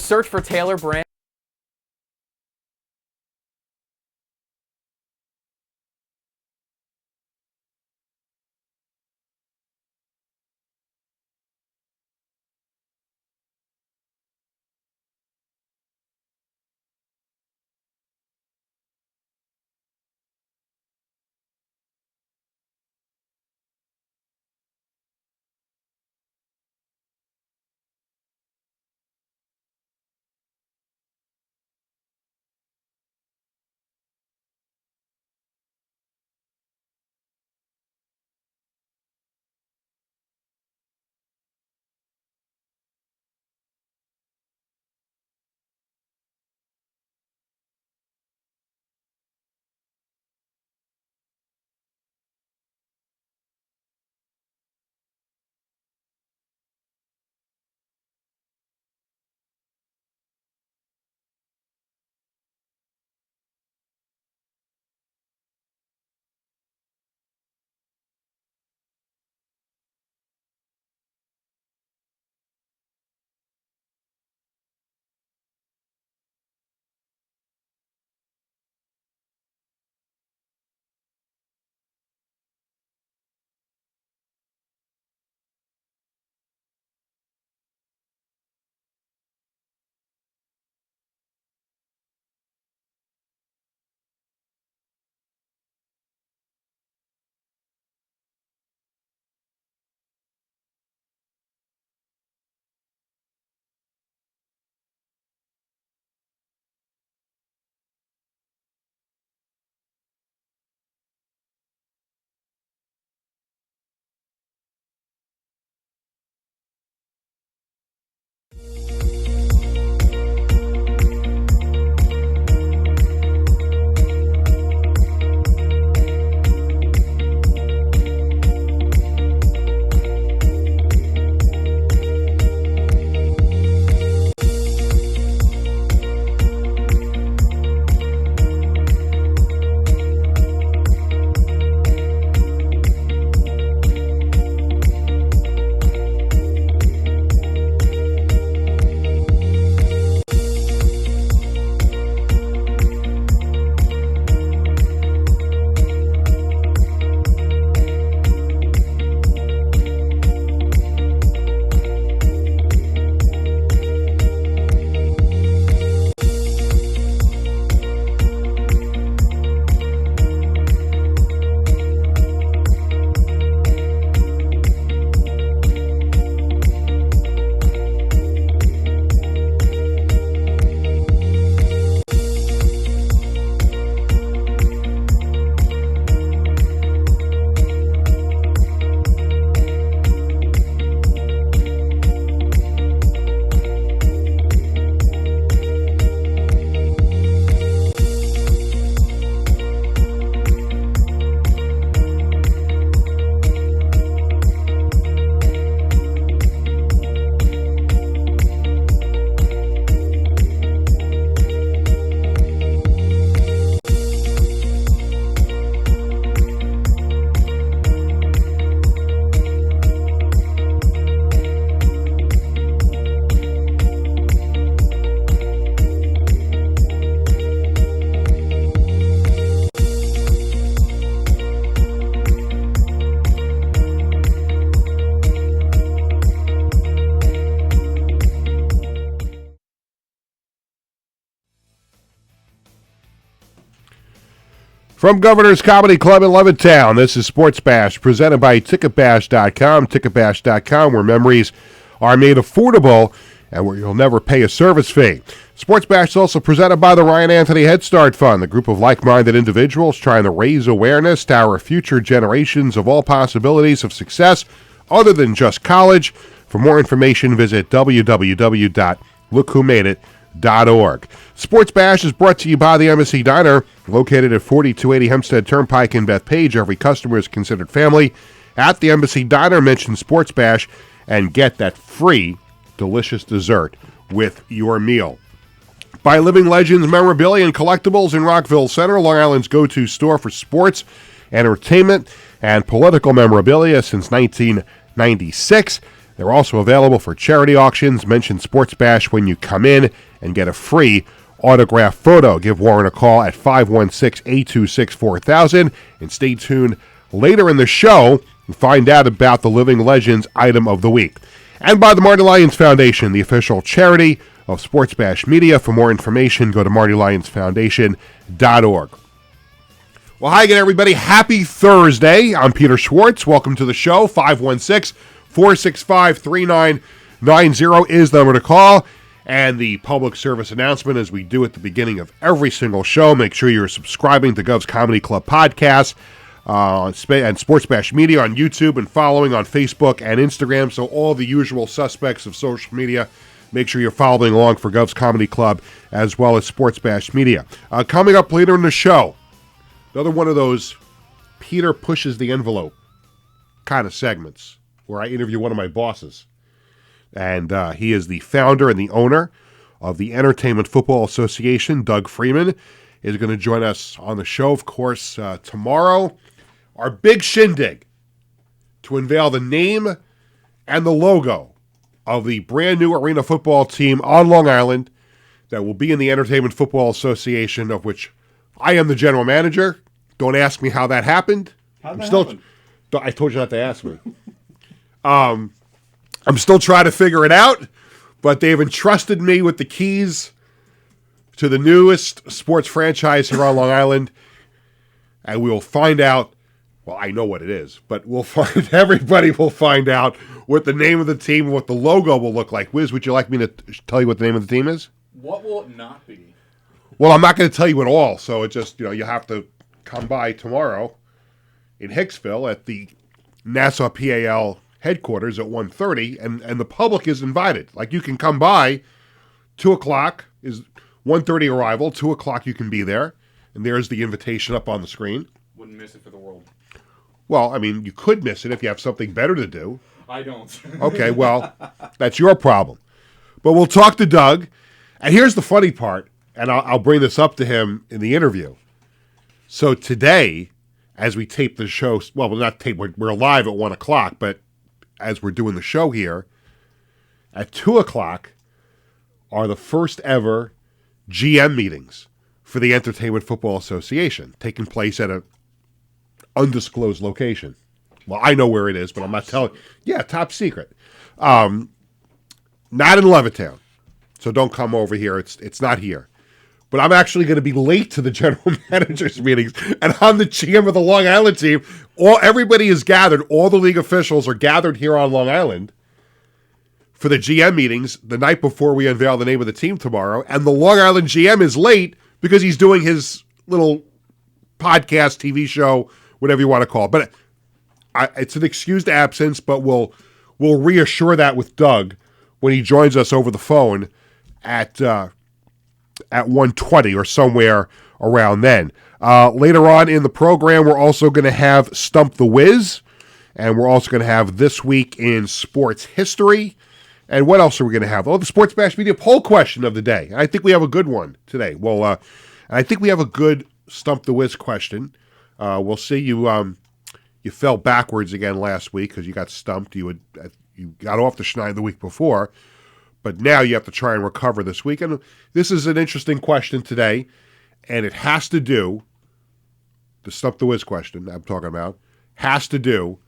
search for Taylor Brand. From Governor's Comedy Club in Levittown, this is Sports Bash, presented by TicketBash.com. TicketBash.com, where memories are made affordable and where you'll never pay a service fee. Sports Bash is also presented by the Ryan Anthony Head Start Fund, the group of like-minded individuals trying to raise awareness to our future generations of all possibilities of success other than just college. For more information, visit www.lookwhomadeit.org. Sports Bash is brought to you by the Embassy Diner, located at 4280 Hempstead Turnpike in Bethpage. Every customer is considered family. At the Embassy Diner, mention Sports Bash and get that free, delicious dessert with your meal. By Living Legends Memorabilia and Collectibles in Rockville Center, Long Island's go-to store for sports, entertainment, and political memorabilia since 1996. They're also available for charity auctions. Mention Sports Bash when you come in and get a free autograph photo. Give Warren a call at 516-826-4000 and stay tuned later in the show and find out about the Living Legends item of the week. And by the Marty Lyons Foundation, the official charity of Sports Bash Media. For more information, go to martylyonsfoundation.org. Well, hi again, everybody. Happy Thursday. I'm Peter Schwartz. Welcome to the show. 516-465-3990 is the number to call. And the public service announcement, as we do at the beginning of every single show, make sure you're subscribing to Govs Comedy Club podcast and Sports Bash Media on YouTube and following on Facebook and Instagram. So all the usual suspects of social media, make sure you're following along for Govs Comedy Club as well as Sports Bash Media. Coming up later in the show, another one of those Peter pushes the envelope kind of segments where I interview one of my bosses. And he is the founder and the owner of the Entertainment Football Association. Doug Freeman is going to join us on the show, of course, tomorrow. Our big shindig to unveil the name and the logo of the brand new arena football team on Long Island that will be in the Entertainment Football Association, of which I am the general manager. Don't ask me how that happened. How'd that happen? I told you not to ask me. I'm still trying to figure it out, but they've entrusted me with the keys to the newest sports franchise here on Long Island, and we will find out. Well, I know what it is, but everybody will find out what the name of the team and what the logo will look like. Wiz, would you like me to tell you what the name of the team is? What will it not be? Well, I'm not going to tell you at all, so it just, you have to come by tomorrow in Hicksville at the Nassau PAL headquarters at 1:30, and the public is invited. Like, you can come by, 2 o'clock is 1:30 arrival, 2 o'clock you can be there, and there's the invitation up on the screen. Wouldn't miss it for the world. Well, I mean, you could miss it if you have something better to do. I don't. Okay, well, that's your problem. But we'll talk to Doug, and here's the funny part, and I'll bring this up to him in the interview. So today, as we tape the show, well, we're not tape, we're live at 1 o'clock, but as we're doing the show here, at 2 o'clock are the first ever GM meetings for the Entertainment Football Association, taking place at an undisclosed location. Well, I know where it is, but I'm not telling. Yeah, top secret. Not in Levittown, so don't come over here. It's not here. But I'm actually going to be late to the general managers meetings, and I'm the GM of the Long Island team. Everybody is gathered. All the league officials are gathered here on Long Island for the GM meetings the night before we unveil the name of the team tomorrow. And the Long Island GM is late because he's doing his little podcast, TV show, whatever you want to call it. But it's an excused absence, but we'll reassure that with Doug when he joins us over the phone at 1:20 or somewhere around then. Later on in the program, we're also going to have Stump the Wiz, and we're also going to have This Week in Sports History. And what else are we going to have? Oh, the Sports Bash Media poll question of the day. I think we have a good one today. Well, I think we have a good Stump the Wiz question. We'll see. You fell backwards again last week because you got stumped. You got off the schneid the week before, but now you have to try and recover this week. And this is an interesting question today, and it has to do, the Stump the Wiz question I'm talking about, has to do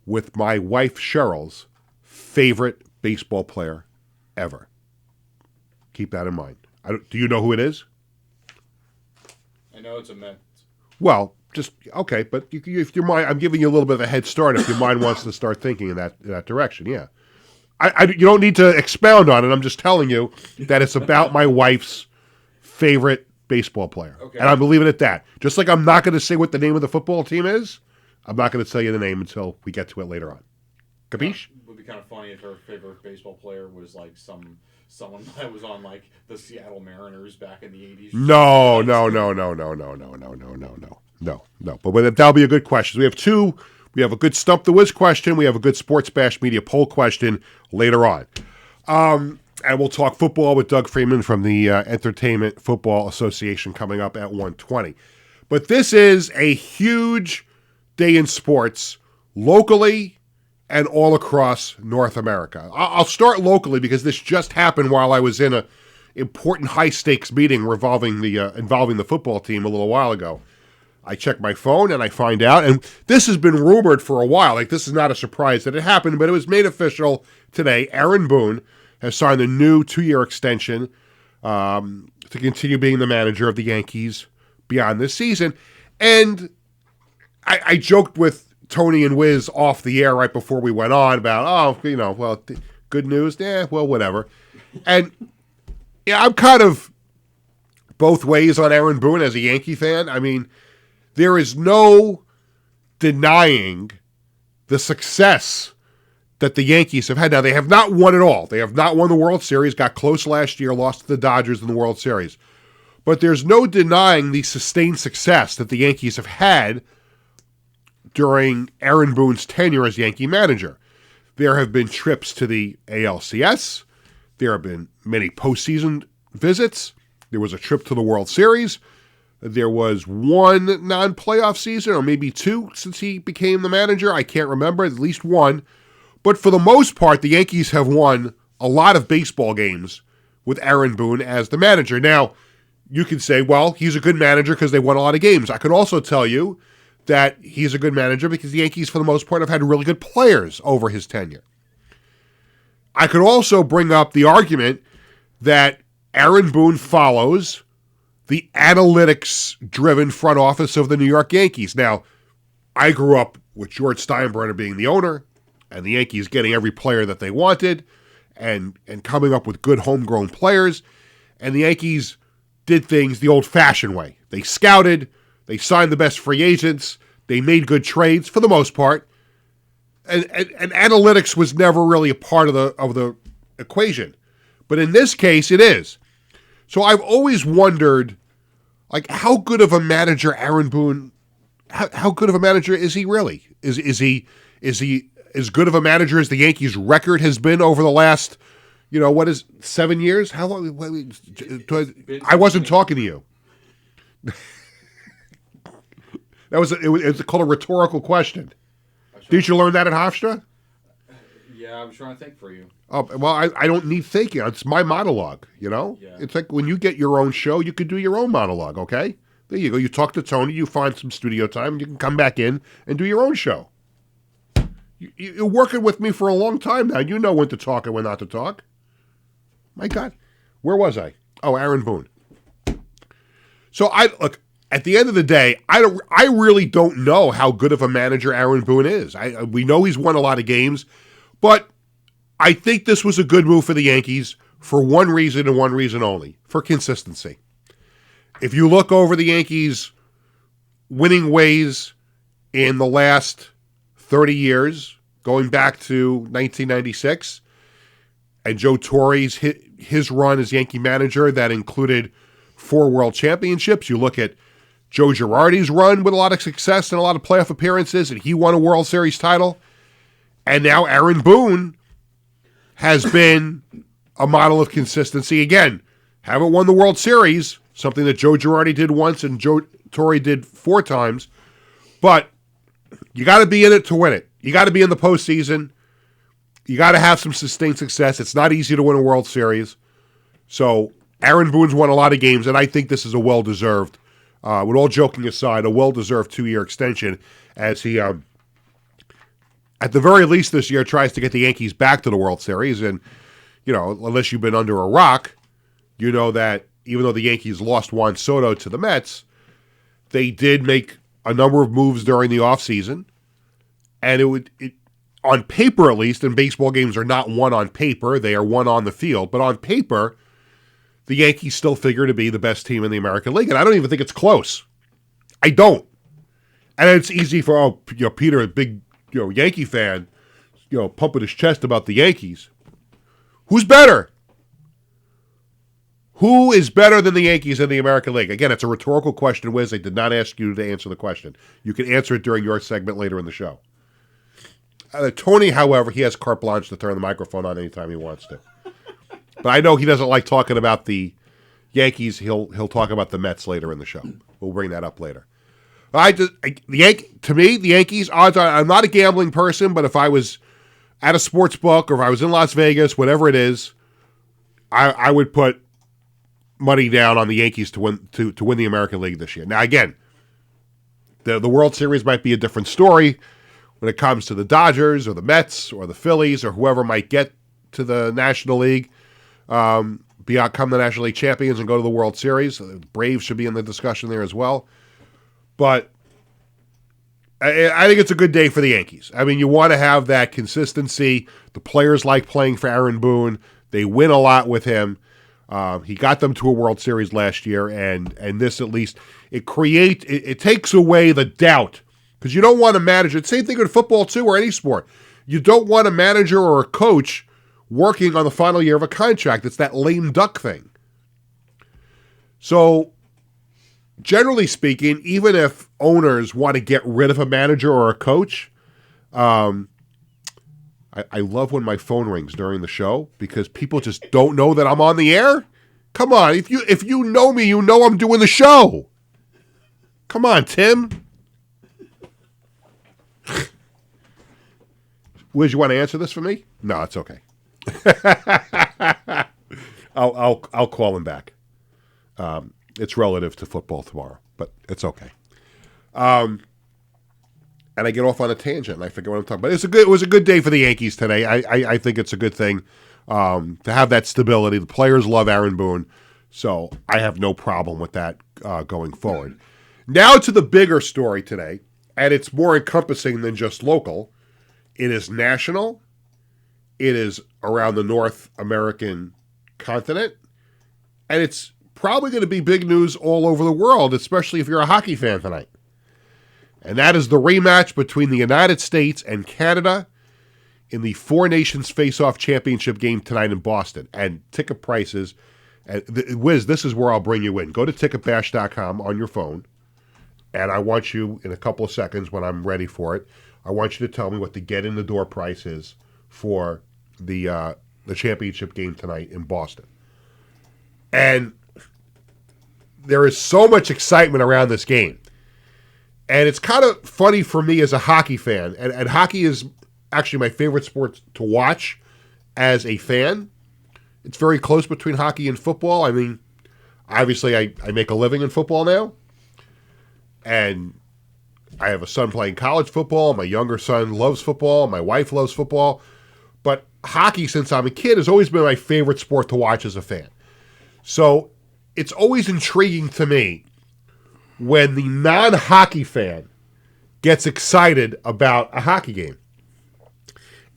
with my wife Cheryl's favorite baseball player ever. Keep that in mind. Do you know who it is? I know it's a Met. Well, just okay, but if your mind, I'm giving you a little bit of a head start if your mind wants to start thinking in that direction. Yeah, you don't need to expound on it. I'm just telling you that it's about my wife's favorite baseball player, okay. And I'm leaving it at that. Just like I'm not going to say what the name of the football team is, I'm not going to tell you the name until we get to it later on. Capiche? It would be kind of funny if her favorite baseball player was like someone that was on like the Seattle Mariners back in the 80s. No. But that'll be a good question. We have two. We have a good Stump the Wiz question. We have a good Sports Bash Media poll question later on. And we'll talk football with Doug Freeman from the Entertainment Football Association coming up at 1:20. But this is a huge day in sports, locally and all across North America. I'll start locally because this just happened while I was in a important high-stakes meeting involving the football team a little while ago. I check my phone and I find out, and this has been rumored for a while. Like, this is not a surprise that it happened, but it was made official today. Aaron Boone has signed a new 2-year extension to continue being the manager of the Yankees beyond this season. And I joked with Tony and Wiz off the air right before we went on about, good news? Well, whatever. And yeah, I'm kind of both ways on Aaron Boone as a Yankee fan. I mean, there is no denying the success that the Yankees have had. Now, they have not won it all. They have not won the World Series, got close last year, lost to the Dodgers in the World Series. But there's no denying the sustained success that the Yankees have had during Aaron Boone's tenure as Yankee manager. There have been trips to the ALCS. There have been many postseason visits. There was a trip to the World Series. There was one non-playoff season, or maybe two, since he became the manager. I can't remember, at least one. But for the most part, the Yankees have won a lot of baseball games with Aaron Boone as the manager. Now, you can say, well, he's a good manager because they won a lot of games. I can also tell you that he's a good manager because the Yankees, for the most part, have had really good players over his tenure. I could also bring up the argument that Aaron Boone follows the analytics-driven front office of the New York Yankees. Now, I grew up with George Steinbrenner being the owner, and the Yankees getting every player that they wanted, and coming up with good homegrown players, and the Yankees did things the old-fashioned way. They scouted, they signed the best free agents, they made good trades for the most part, and analytics was never really a part of the equation. But in this case, it is. So I've always wondered, like, how good of a manager Aaron Boone, how good of a manager is he really? Is he as good of a manager as the Yankees' record has been over the last, 7 years? How long? I wasn't talking to you. It was called a rhetorical question. Did you learn that at Hofstra? Yeah, I was trying to think for you. Oh, well, I don't need thinking. It's my monologue, Yeah. It's like when you get your own show, you can do your own monologue, okay? There you go. You talk to Tony, you find some studio time, and you can come back in and do your own show. You're working with me for a long time now. You know when to talk and when not to talk. My God. Where was I? Oh, Aaron Boone. So, look, at the end of the day, I really don't know how good of a manager Aaron Boone is. We know he's won a lot of games, but I think this was a good move for the Yankees for one reason and one reason only, for consistency. If you look over the Yankees' winning ways in the last 30 years, going back to 1996, and Joe Torre's his run as Yankee manager that included 4 world championships. You look at Joe Girardi's run with a lot of success and a lot of playoff appearances, and he won a World Series title. And now Aaron Boone has been a model of consistency. Again, haven't won the World Series, something that Joe Girardi did once and Joe Torre did 4 times. But you got to be in it to win it. You got to be in the postseason. You got to have some sustained success. It's not easy to win a World Series. So Aaron Boone's won a lot of games, and I think this is a well-deserved, with all joking aside, a well-deserved 2-year extension as he, at the very least this year, tries to get the Yankees back to the World Series. And, unless you've been under a rock, you know that even though the Yankees lost Juan Soto to the Mets, they did make a number of moves during the offseason. And it on paper at least, and baseball games are not won on paper, they are won on the field. But on paper, the Yankees still figure to be the best team in the American League. And I don't even think it's close. I don't. And it's easy for, Peter, a big, Yankee fan, pumping his chest about the Yankees. Who's better? Who is better than the Yankees in the American League? Again, it's a rhetorical question, Wiz. I did not ask you to answer the question. You can answer it during your segment later in the show. Tony, however, he has carte blanche to turn the microphone on anytime he wants to. But I know he doesn't like talking about the Yankees. He'll talk about the Mets later in the show. We'll bring that up later. To me, the Yankees, odds are, I'm not a gambling person, but if I was at a sports book, or if I was in Las Vegas, whatever it is, I would put money down on the Yankees to win the American League this year. Now, again, the World Series might be a different story when it comes to the Dodgers or the Mets or the Phillies or whoever might get to the National League, become the National League champions and go to the World Series. The Braves should be in the discussion there as well. But I think it's a good day for the Yankees. I mean, you want to have that consistency. The players like playing for Aaron Boone. They win a lot with him. He got them to a World Series last year, and this at least, it takes away the doubt. Because you don't want a manager, same thing in football too, or any sport. You don't want a manager or a coach working on the final year of a contract. It's that lame duck thing. So, generally speaking, even if owners want to get rid of a manager or a coach, I love when my phone rings during the show because people just don't know that I'm on the air. Come on, if you know me, you know I'm doing the show. Come on, Tim. Wiz, you want to answer this for me? No, it's okay. I'll call him back. It's relative to football tomorrow, but it's okay. And I get off on a tangent, and I forget what I'm talking about. It was a good day for the Yankees today. I think it's a good thing to have that stability. The players love Aaron Boone, so I have no problem with that going forward. Now to the bigger story today, and it's more encompassing than just local. It is national. It is around the North American continent, and it's probably going to be big news all over the world, especially if you're a hockey fan tonight. And that is the rematch between the United States and Canada in the Four Nations Face-Off Championship game tonight in Boston. And ticket prices, Wiz, this is where I'll bring you in. Go to ticketbash.com on your phone, and I want you, in a couple of seconds when I'm ready for it, I want you to tell me what the get-in-the-door price is for the championship game tonight in Boston. And there is so much excitement around this game. And it's kind of funny for me as a hockey fan. And hockey is actually my favorite sport to watch as a fan. It's very close between hockey and football. I mean, obviously I make a living in football now. And I have a son playing college football. My younger son loves football. My wife loves football. But hockey, since I'm a kid, has always been my favorite sport to watch as a fan. So it's always intriguing to me when the non-hockey fan gets excited about a hockey game.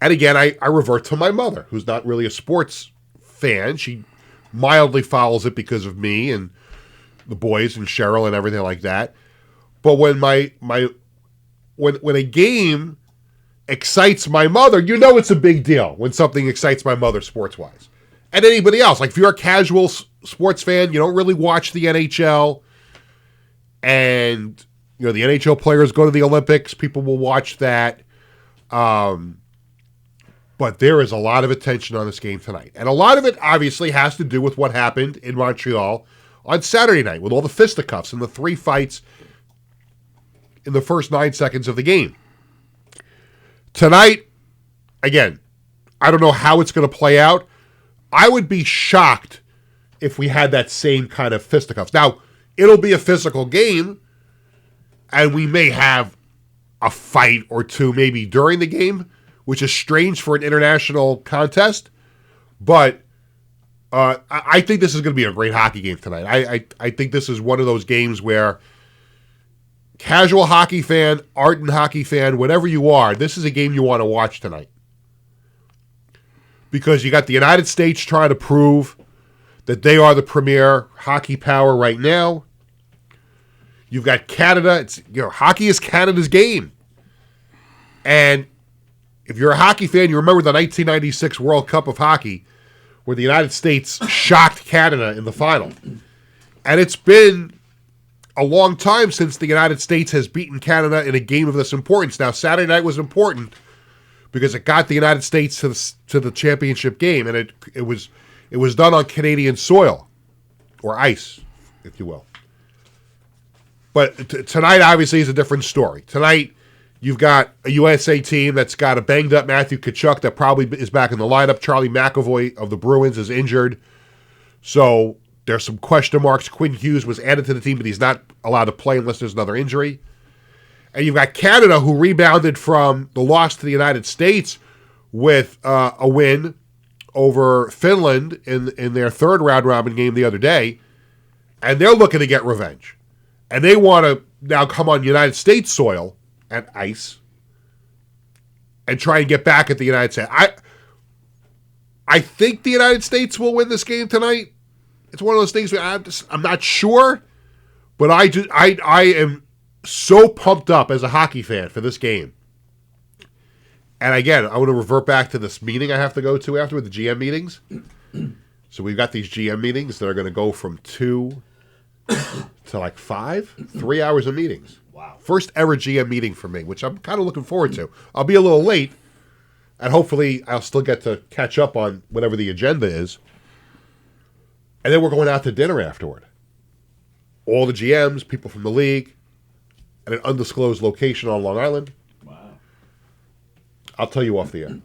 And again, I revert to my mother, who's not really a sports fan. She mildly follows it because of me and the boys and Cheryl and everything like that. But when when a game excites my mother, you know it's a big deal when something excites my mother sports-wise. And anybody else. Like if you're a casual sports fan, you don't really watch the NHL. And, you know, the NHL players go to the Olympics. People will watch that. But there is a lot of attention on this game tonight. And a lot of it obviously has to do with what happened in Montreal on Saturday night with all the fisticuffs and the 3 fights in the first 9 seconds of the game. Tonight, again, I don't know how it's going to play out. I would be shocked if we had that same kind of fisticuffs. Now, it'll be a physical game, and we may have a fight or two maybe during the game, which is strange for an international contest. But I think this is going to be a great hockey game tonight. I think this is one of those games where casual hockey fan, ardent hockey fan, whatever you are, this is a game you want to watch tonight. Because you got the United States trying to prove that they are the premier hockey power right now. You've got Canada. Hockey is Canada's game. And if you're a hockey fan, you remember the 1996 World Cup of Hockey where the United States shocked Canada in the final. And it's been a long time since the United States has beaten Canada in a game of this importance. Now, Saturday night was important because it got the United States to the championship game, and it was done on Canadian soil, or ice, if you will. But tonight, obviously, is a different story. Tonight, You've got a USA team that's got a banged-up Matthew Tkachuk that probably is back in the lineup. Charlie McAvoy of the Bruins is injured. So there's some question marks. Quinn Hughes was added to the team, but he's not allowed to play unless there's another injury. And you've got Canada, who rebounded from the loss to the United States with a win over Finland in their third round-robin game the other day. And they're looking to get revenge. And they want to now come on United States soil and ice and try and get back at the United States. I think the United States will win this game tonight. It's one of those things where I'm not sure, but I am so pumped up as a hockey fan for this game. And again, I want to revert back to this meeting I have to go to afterward, the GM meetings. So we've got these GM meetings that are going to go from 2 to like 5, 3 hours of meetings. Wow. First ever GM meeting for me, which I'm kind of looking forward to. I'll be a little late, and hopefully I'll still get to catch up on whatever the agenda is. And then we're going out to dinner afterward. All the GMs, people from the league, at an undisclosed location on Long Island. Wow. I'll tell you off the air.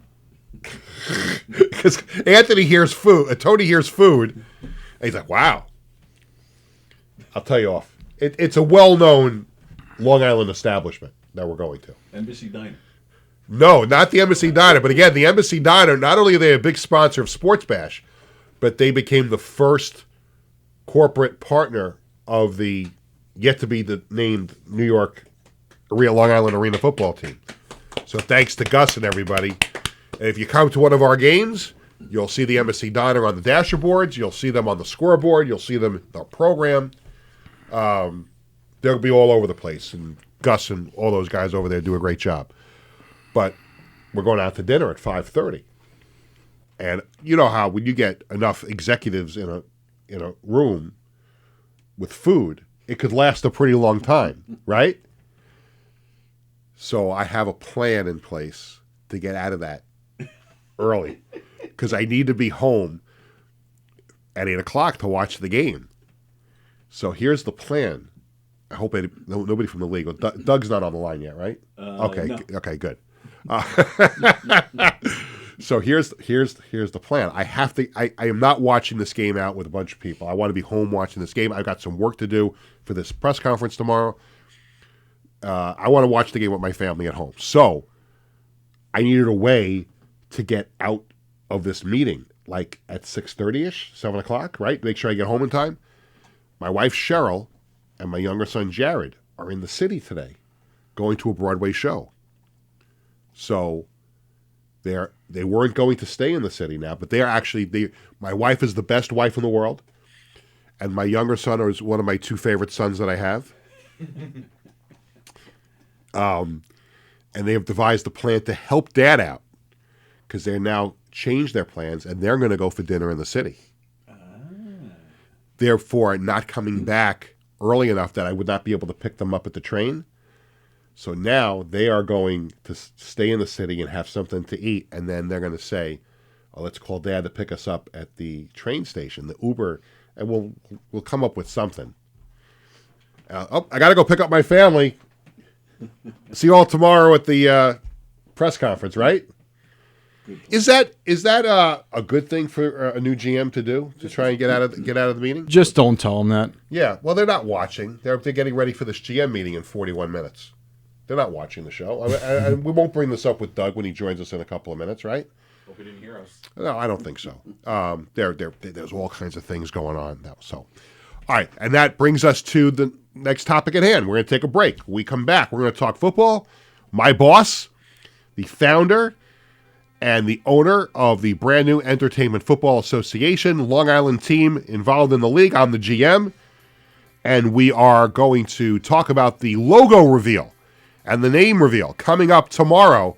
Because Anthony hears food, Tony hears food, and he's like, wow. I'll tell you off. It's a well-known Long Island establishment that we're going to. Embassy Diner. No, not the Embassy Diner. But again, the Embassy Diner, not only are they a big sponsor of Sports Bash, but they became the first corporate partner of the yet-to-be-named New York Long Island Arena football team. So thanks to Gus and everybody. And if you come to one of our games, you'll see the Embassy Diner on the dasher boards. You'll see them on the scoreboard. You'll see them in the program. They'll be all over the place. And Gus and all those guys over there do a great job. But we're going out to dinner at 5:30. And you know how when you get enough executives in a room with food, it could last a pretty long time, right? So I have a plan in place to get out of that early because I need to be home at 8 o'clock to watch the game. So here's the plan. I hope nobody from the league. Well, Doug's not on the line yet, right? Okay, no. Okay, good. So here's the plan. I am not watching this game out with a bunch of people. I want to be home watching this game. I've got some work to do for this press conference tomorrow. I want to watch the game with my family at home. So I needed a way to get out of this meeting, like at 6:30ish, 7 o'clock, right? Make sure I get home in time. My wife Cheryl and my younger son Jared are in the city today, going to a Broadway show. So they weren't going to stay in the city now, but my wife is the best wife in the world, and my younger son is one of my two favorite sons that I have. And they have devised a plan to help Dad out because they're now changed their plans and they're going to go for dinner in the city. Therefore, not coming back early enough that I would not be able to pick them up at the train. So now they are going to stay in the city and have something to eat, and then they're going to say, "Oh, let's call Dad to pick us up at the train station, the Uber, and we'll come up with something." I got to go pick up my family. See you all tomorrow at the press conference, right? Is that a good thing for a new GM to do, to try and get out of the meeting? Just don't tell them that. Yeah, well, they're not watching. They're getting ready for this GM meeting in 41 minutes. They're not watching the show. And we won't bring this up with Doug when he joins us in a couple of minutes, right? Hope he didn't hear us. No, I don't think so. There's all kinds of things going on now. So, all right, and that brings us to the next topic at hand. We're going to take a break. When we come back, we're going to talk football. My boss, the founder and the owner of the brand new Entertainment Football Association, Long Island team involved in the league. I'm the GM, and we are going to talk about the logo reveal and the name reveal coming up tomorrow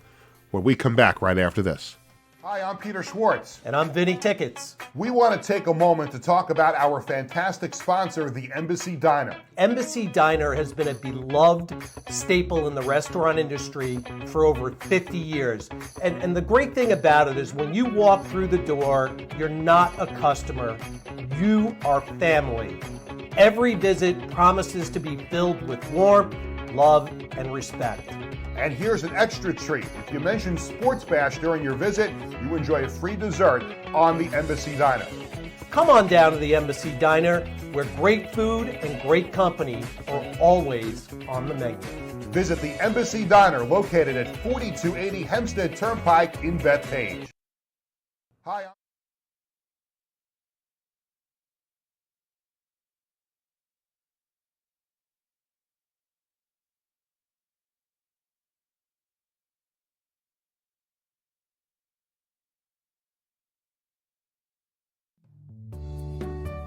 when we come back right after this. Hi, I'm Peter Schwartz. And I'm Vinny Tickets. We want to take a moment to talk about our fantastic sponsor, the Embassy Diner. Embassy Diner has been a beloved staple in the restaurant industry for over 50 years. And the great thing about it is when you walk through the door, you're not a customer, you are family. Every visit promises to be filled with warmth, love, and respect. And here's an extra treat. If you mention Sports Bash during your visit, you enjoy a free dessert on the Embassy Diner. Come on down to the Embassy Diner, where great food and great company are always on the menu. Visit the Embassy Diner, located at 4280 Hempstead Turnpike in Bethpage. Hi.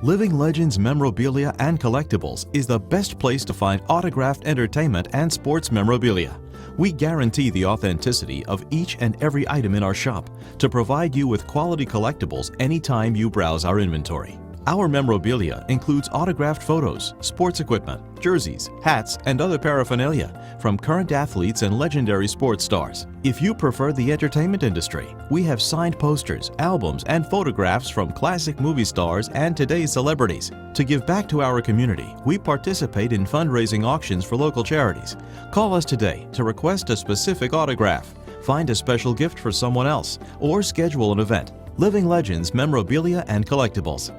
Living Legends Memorabilia and Collectibles is the best place to find autographed entertainment and sports memorabilia. We guarantee the authenticity of each and every item in our shop to provide you with quality collectibles anytime you browse our inventory. Our memorabilia includes autographed photos, sports equipment, jerseys, hats, and other paraphernalia from current athletes and legendary sports stars. If you prefer the entertainment industry, we have signed posters, albums, and photographs from classic movie stars and today's celebrities. To give back to our community, we participate in fundraising auctions for local charities. Call us today to request a specific autograph, find a special gift for someone else, or schedule an event. Living Legends Memorabilia and Collectibles.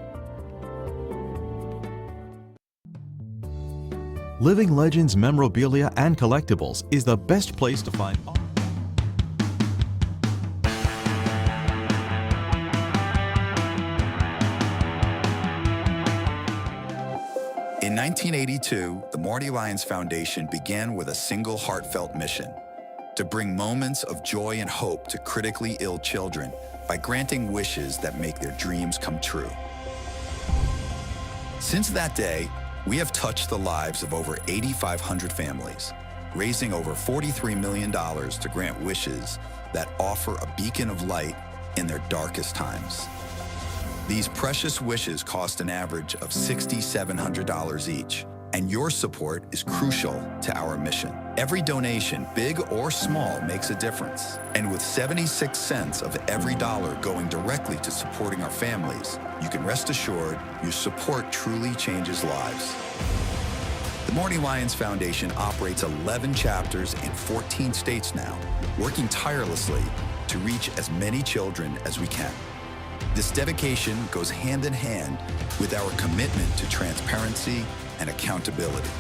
Living Legends Memorabilia and Collectibles is the best place to find. In 1982, the Marty Lyons Foundation began with a single heartfelt mission: to bring moments of joy and hope to critically ill children by granting wishes that make their dreams come true. Since that day, we have touched the lives of over 8,500 families, raising over $43 million to grant wishes that offer a beacon of light in their darkest times. These precious wishes cost an average of $6,700 each, and your support is crucial to our mission. Every donation, big or small, makes a difference. And with 76 cents of every dollar going directly to supporting our families, you can rest assured your support truly changes lives. The Marty Lyons Foundation operates 11 chapters in 14 states now, working tirelessly to reach as many children as we can. This dedication goes hand in hand with our commitment to transparency and accountability,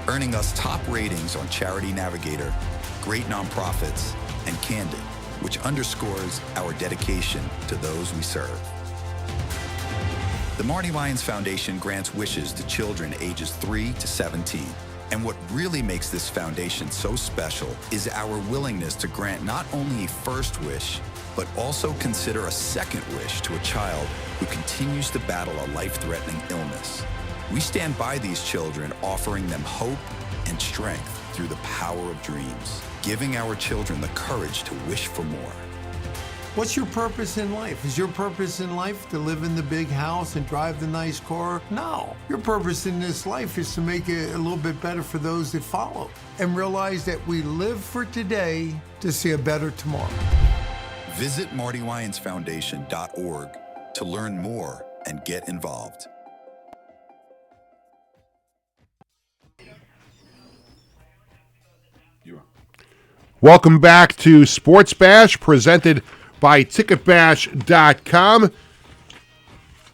earning us top ratings on Charity Navigator, Great Nonprofits, and Candid, which underscores our dedication to those we serve. The Marty Lyons Foundation grants wishes to children ages 3 to 17. And what really makes this foundation so special is our willingness to grant not only a first wish, but also consider a second wish to a child who continues to battle a life-threatening illness. We stand by these children, offering them hope and strength through the power of dreams, giving our children the courage to wish for more. What's your purpose in life? Is your purpose in life to live in the big house and drive the nice car? No. Your purpose in this life is to make it a little bit better for those that follow and realize that we live for today to see a better tomorrow. Visit MartyLyonsFoundation.org to learn more and get involved. Welcome back to Sports Bash, presented by Ticketbash.com.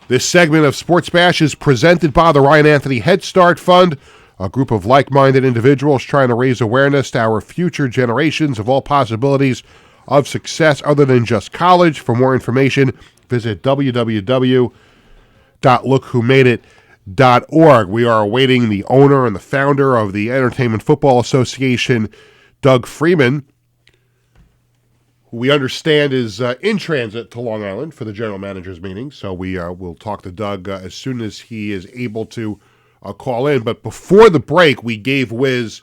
This segment of Sports Bash is presented by the Ryan Anthony Head Start Fund, a group of like-minded individuals trying to raise awareness to our future generations of all possibilities of success other than just college. For more information, visit www.lookwhomadeit.org. We are awaiting the owner and the founder of the Entertainment Football Association, Doug Freeman, who we understand is in transit to Long Island for the general manager's meeting. So we'll talk to Doug as soon as he is able to call in. But before the break, we gave Wiz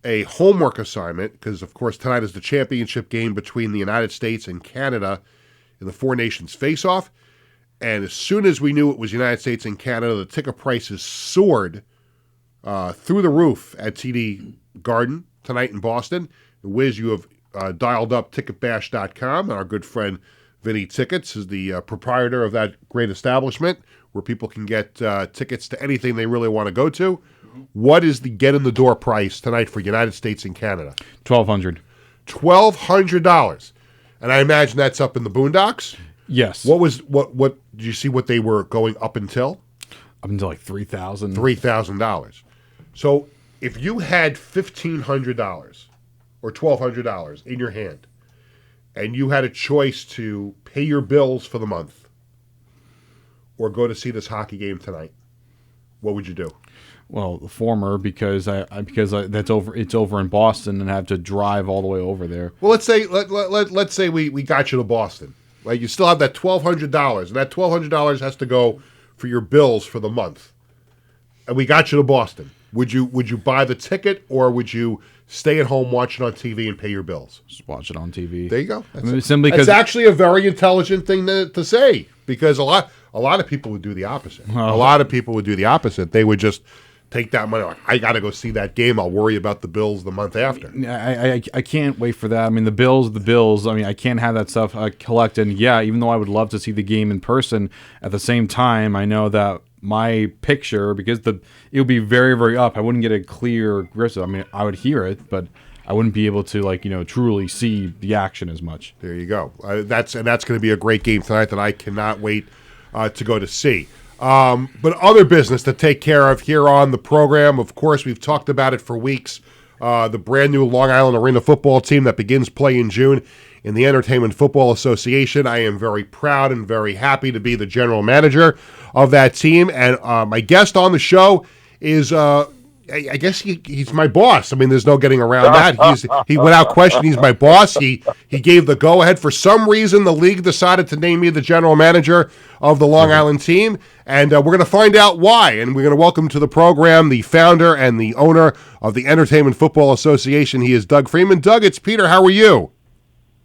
a homework assignment because, of course, tonight is the championship game between the United States and Canada in the Four Nations face-off. And as soon as we knew it was United States and Canada, the ticket prices soared through the roof at TD Garden tonight in Boston. Wiz, you have dialed up Ticketbash.com, and our good friend Vinny Tickets is the proprietor of that great establishment. where people can get tickets to anything they really want to go to. What is the get-in-the-door price tonight for United States and Canada? $1,200. $1,200. And I imagine that's up in the boondocks? Yes. What did you see what they were going up until? Up until like $3,000. $3,000. So if you had $1,500 or $1,200 in your hand and you had a choice to pay your bills for the month or go to see this hockey game tonight, what would you do? Well, the former, because that's over. It's over in Boston, and I have to drive all the way over there. Well, let's say we got you to Boston. Right? You still have that $1,200, and that $1,200 has to go for your bills for the month. And we got you to Boston. Would you buy the ticket, or would you stay at home, watch it on TV, and pay your bills? Just watch it on TV. There you go. That's actually a very intelligent thing to say, because a lot of people would do the opposite. A lot of people would do the opposite. They would just take that money. Like, I got to go see that game. I'll worry about the bills the month after. I can't wait for that. I mean, the bills. I mean, I can't have that stuff collected. And yeah, even though I would love to see the game in person, at the same time, I know that my picture, because it would be very, very up. I wouldn't get a clear grip. I mean, I would hear it, but I wouldn't be able to truly see the action as much. There you go. That's going to be a great game tonight that I cannot wait to go to see. But other business to take care of here on the program. Of course, we've talked about it for weeks. The brand new Long Island Arena football team that begins play in June in the Entertainment Football Association. I am very proud and very happy to be the general manager of that team. And my guest on the show is, I guess he's my boss. I mean, there's no getting around that. He without question, he's my boss. He gave the go-ahead. For some reason, the league decided to name me the general manager of the Long Island team, and we're going to find out why. And we're going to welcome to the program the founder and the owner of the Entertainment Football Association. He is Doug Freeman. Doug, it's Peter. How are you?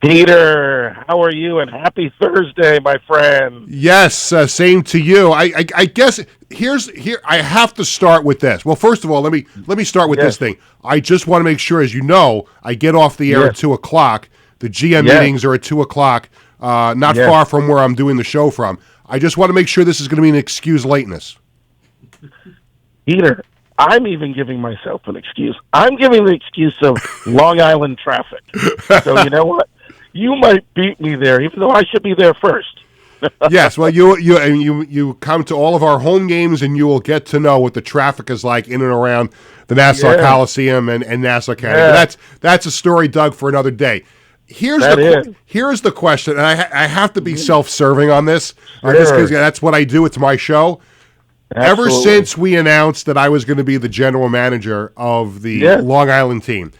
Peter, how are you? And happy Thursday, my friend. Yes, same to you. I guess here I have to start with this. Well, first of all, let me start with this thing. I just want to make sure, as you know, I get off the air at 2:00. The GM meetings are at 2:00, not far from where I'm doing the show from. I just want to make sure this is going to be an excuse lateness. Peter, I'm even giving myself an excuse. I'm giving the excuse of Long Island traffic. So you know what? You might beat me there, even though I should be there first. Yes, well, you come to all of our home games, and you will get to know what the traffic is like in and around the Nassau Coliseum and Nassau County. But that's a story, Doug, for another day. Here's the question, and I have to be self-serving on this, just because that's what I do. It's my show. Absolutely. Ever since we announced that I was going to be the general manager of the Long Island team,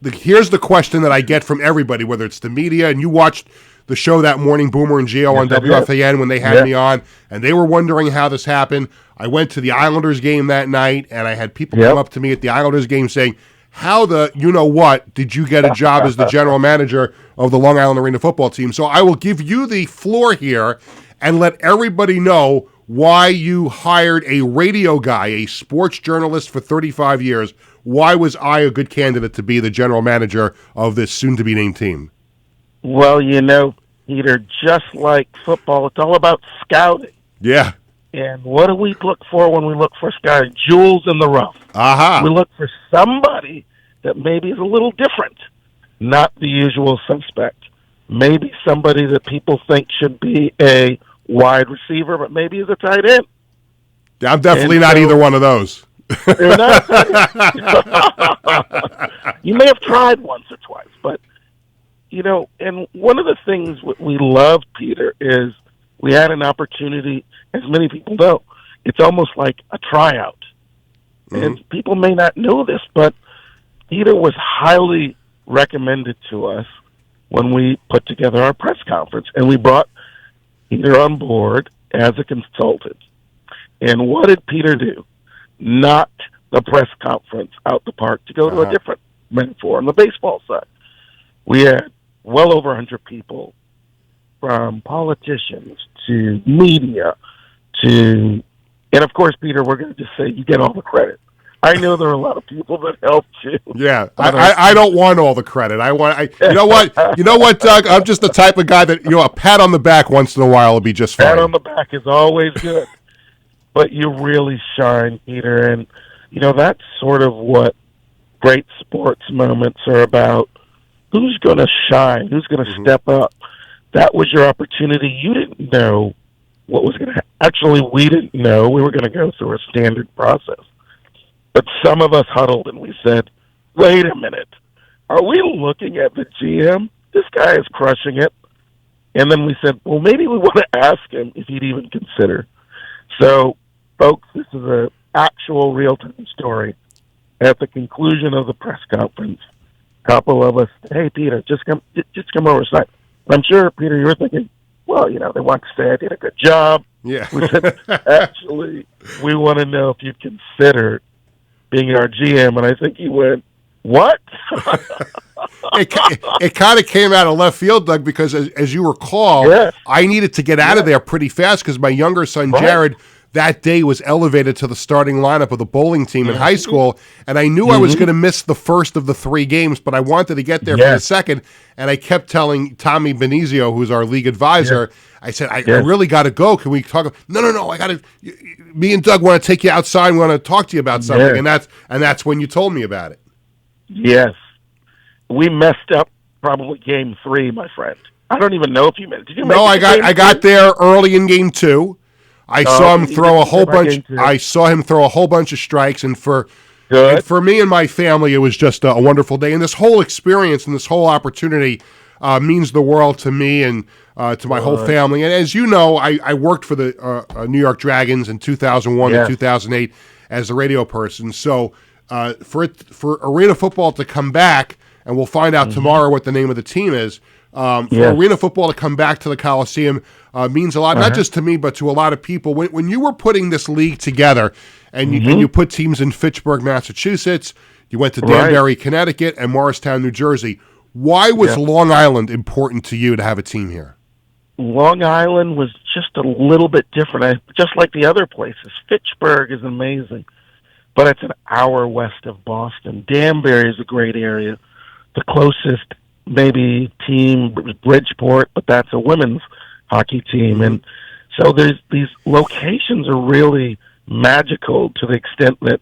here's the question that I get from everybody, whether it's the media, and you watched the show that morning, Boomer and Gio on WFAN when they had me on, and they were wondering how this happened. I went to the Islanders game that night, and I had people come up to me at the Islanders game saying, how the you-know-what did you get a job as the general manager of the Long Island Arena football team? So I will give you the floor here and let everybody know why you hired a radio guy, a sports journalist for 35 years. Why was I a good candidate to be the general manager of this soon-to-be-named team? Well, Peter, just like football, it's all about scouting. Yeah. And what do we look for when we look for scouting? Jewels in the rough. Aha. We look for somebody that maybe is a little different, not the usual suspect. Maybe somebody that people think should be a wide receiver, but maybe is a tight end. I'm definitely not either one of those. You're not. You may have tried once or twice, but, and one of the things we love, Peter, is we had an opportunity, as many people know, it's almost like a tryout. Mm-hmm. And people may not know this, but Peter was highly recommended to us when we put together our press conference, and we brought Peter on board as a consultant. And what did Peter do? Knocked the press conference out the park, to go to a different metaphor on the baseball side. We had well over 100 people, from politicians to media and of course, Peter, we're going to just say you get all the credit. I know there are a lot of people that helped you. Yeah, I don't want all the credit. You know what, Doug? I'm just the type of guy that, a pat on the back once in a while will be just fine. Pat on the back is always good. But you really shine, Peter, and, that's sort of what great sports moments are about. Who's going to shine? Who's going to step up? That was your opportunity. You didn't know what was going to happen. Actually, we didn't know. We were going to go through a standard process. But some of us huddled and we said, wait a minute. Are we looking at the GM? This guy is crushing it. And then we said, well, maybe we want to ask him if he'd even consider. So, folks, this is an actual real-time story. At the conclusion of the press conference, a couple of us, hey, Peter, just come over side. I'm sure, Peter, you were thinking, well, they want to say I did a good job. Yeah. We said, actually, we want to know if you'd consider being our GM. And I think he went, what? It kind of came out of left field, Doug, because as you recall, yes. I needed to get out of there pretty fast because my younger son, Jared, that day was elevated to the starting lineup of the bowling team in high school, and I knew I was going to miss the first of the 3 games, but I wanted to get there for the second, and I kept telling Tommy Benizio, who's our league advisor, I said, I really got to go. Can we talk? No, I got to. Me and Doug want to take you outside. We want to talk to you about something, and that's when you told me about it. Yes, we messed up probably game 3, my friend. I don't even know if you made it. Did you make it? No, I got there early in game 2. I saw him throw a whole bunch. I saw him throw a whole bunch of strikes, and for me and my family, it was just a wonderful day. And this whole experience and this whole opportunity means the world to me and to my whole family. And as you know, I worked for the New York Dragons in 2001 and 2008 as a radio person. So for arena football to come back, and we'll find out tomorrow what the name of the team is. For arena football to come back to the Coliseum means a lot, not just to me, but to a lot of people. When you were putting this league together, and you put teams in Fitchburg, Massachusetts, you went to Danbury, Connecticut, and Morristown, New Jersey. Why was Long Island important to you to have a team here? Long Island was just a little bit different, just like the other places. Fitchburg is amazing, but it's an hour west of Boston. Danbury is a great area. The closest maybe team Bridgeport, but that's a women's hockey team. And so these locations are really magical to the extent that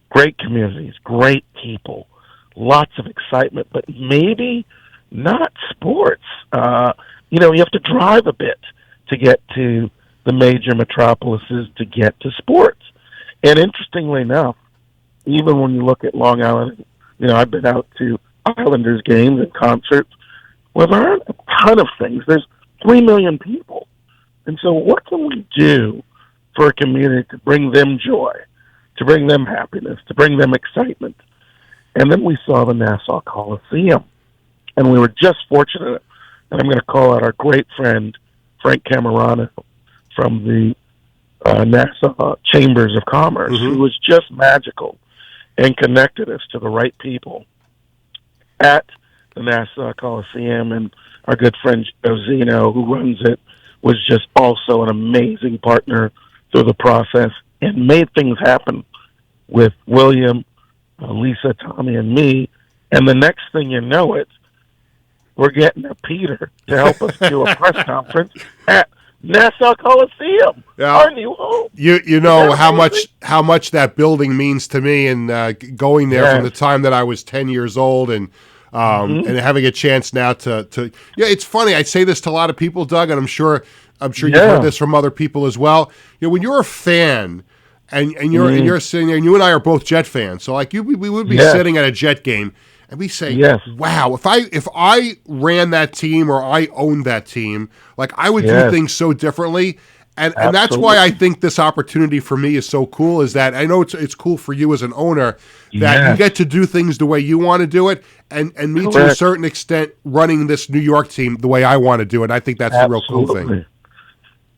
great communities, great people, lots of excitement, but maybe not sports. You have to drive a bit to get to the major metropolises to get to sports. And interestingly enough, even when you look at Long Island, I've been out to Islanders games and concerts. Well, there aren't a ton of things. There's 3 million people. And so what can we do for a community to bring them joy, to bring them happiness, to bring them excitement? And then we saw the Nassau Coliseum. And we were just fortunate, and I'm going to call out our great friend, Frank Camerano, from the Nassau Chambers of Commerce, who was just magical and connected us to the right people at the Nassau Coliseum. And our good friend Joe Zeno, who runs it, was just also an amazing partner through the process and made things happen with William, Lisa, Tommy, and me. And the next thing you know we're getting a Peter to help us do a press conference at Nassau Coliseum, our new home. You know how much that building means to me, and going there from the time that I was 10 years old, and having a chance now to it's funny. I say this to a lot of people, Doug, and I'm sure you've heard this from other people as well. When you're a fan and you're sitting there, and you and I are both Jet fans, so like we would be sitting at a Jet game. And we say, wow, if I ran that team or I owned that team, like I would do things so differently. And that's why I think this opportunity for me is so cool, is that I know it's cool for you as an owner that you get to do things the way you want to do it, and me to a certain extent running this New York team the way I want to do it. I think that's a real cool thing.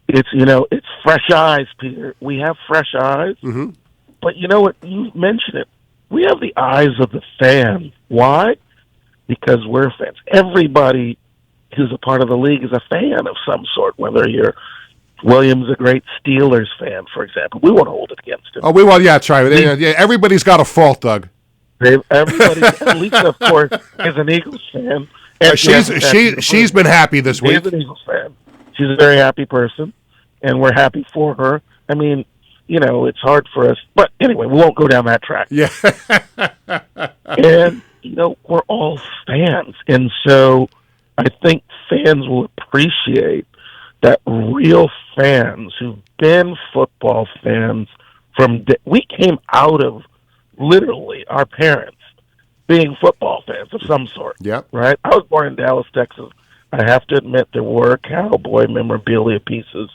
It's, it's fresh eyes, Peter. We have fresh eyes. But you know what? You mentioned it. We have the eyes of the fan. Why? Because we're fans. Everybody who's a part of the league is a fan of some sort, whether you're William's a great Steelers fan, for example. We won't hold it against him. Oh, yeah, that's right. Yeah, everybody's got a fault, Doug. Everybody, Lisa, of course, is an Eagles fan. And She's been happy this week. She's an Eagles fan. She's a very happy person, and we're happy for her. I mean, it's hard for us. But anyway, we won't go down that track. Yeah. And, we're all fans. And so I think fans will appreciate that real fans who've been football fans we came out of literally our parents being football fans of some sort. Yep. Right? I was born in Dallas, Texas. I have to admit there were cowboy memorabilia pieces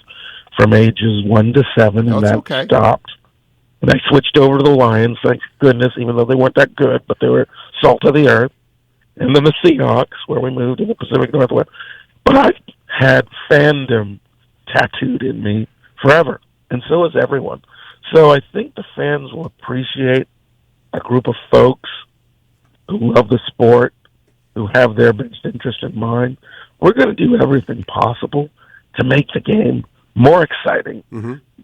from ages 1 to 7, and that stopped. And I switched over to the Lions, thank goodness, even though they weren't that good, but they were salt of the earth. And then the Seahawks, where we moved in the Pacific Northwest. But I had fandom tattooed in me forever, and so has everyone. So I think the fans will appreciate a group of folks who love the sport, who have their best interest in mind. We're going to do everything possible to make the game more exciting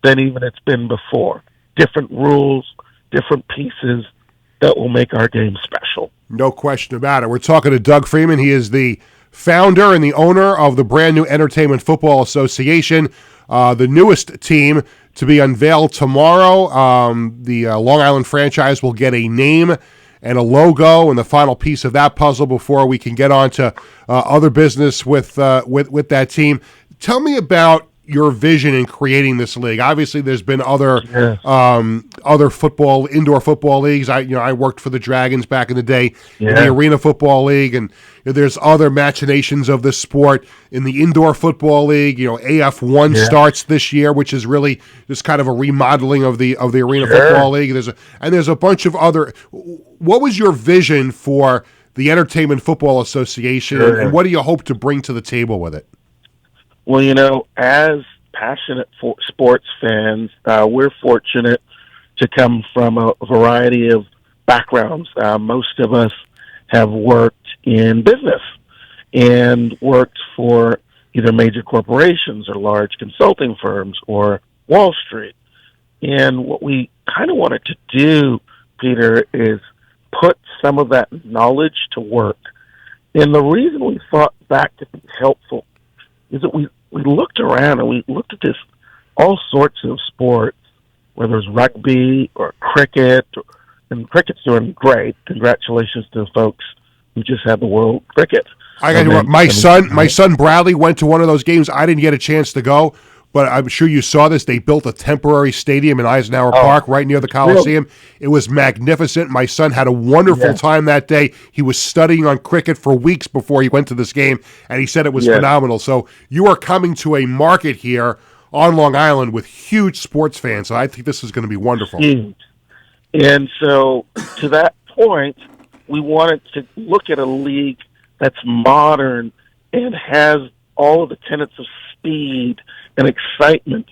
than even it's been before. Different rules, different pieces that will make our game special. No question about it. We're talking to Doug Freeman. He is the founder and the owner of the brand new Entertainment Football Association, the newest team to be unveiled tomorrow. The Long Island franchise will get a name and a logo and the final piece of that puzzle before we can get on to other business with that team. Tell me about your vision in creating this league. Obviously, there's been other indoor football leagues. I worked for the Dragons back in the day in the Arena Football League, and there's other machinations of this sport in the Indoor Football League. AF1 starts this year, which is really just kind of a remodeling of the Arena Football League. There's a bunch of other. What was your vision for the Entertainment Football Association, and what do you hope to bring to the table with it? Well, as passionate sports fans, we're fortunate to come from a variety of backgrounds. Most of us have worked in business and worked for either major corporations or large consulting firms or Wall Street. And what we kind of wanted to do, Peter, is put some of that knowledge to work. And the reason we thought that could be helpful is that we looked around and we looked at all sorts of sports, whether it's rugby or cricket, and cricket's doing great. Congratulations to the folks who just had the World Cricket. My son Bradley went to one of those games. I didn't get a chance to go, but I'm sure you saw this. They built a temporary stadium in Eisenhower Park right near the Coliseum. Really? It was magnificent. My son had a wonderful time that day. He was studying on cricket for weeks before he went to this game, and he said it was phenomenal. So you are coming to a market here on Long Island with huge sports fans. So I think this is going to be wonderful. Huge. And so to that point, we wanted to look at a league that's modern and has all of the tenets of speed and excitement,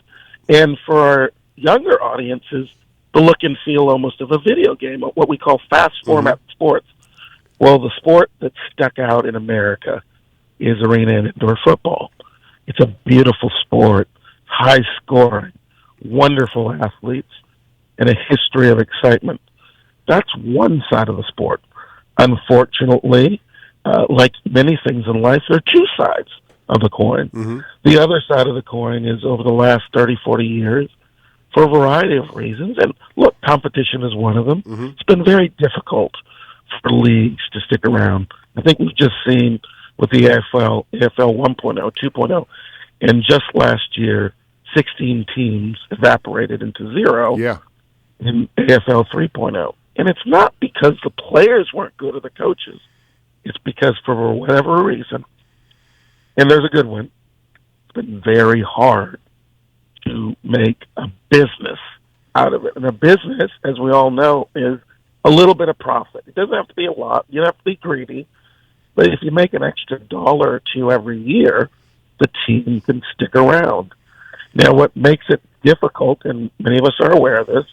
and for our younger audiences, the look and feel almost of a video game, what we call fast format sports. Well, the sport that stuck out in America is arena and indoor football. It's a beautiful sport, high scoring, wonderful athletes, and a history of excitement. That's one side of the sport. Unfortunately, like many things in life, there are two sides of the coin. The other side of the coin is over the last 30, 40 years, for a variety of reasons, and look, competition is one of them. It's been very difficult for leagues to stick around. I think we've just seen with the AFL 1.0, 2.0, and just last year, 16 teams evaporated into zero in AFL 3.0. And it's not because the players weren't good or the coaches. It's because for whatever reason, and there's a good one, it's been very hard to make a business out of it. And a business, as we all know, is a little bit of profit. It doesn't have to be a lot. You don't have to be greedy. But if you make an extra $1 or $2 every year, the team can stick around. Now, what makes it difficult, and many of us are aware of this,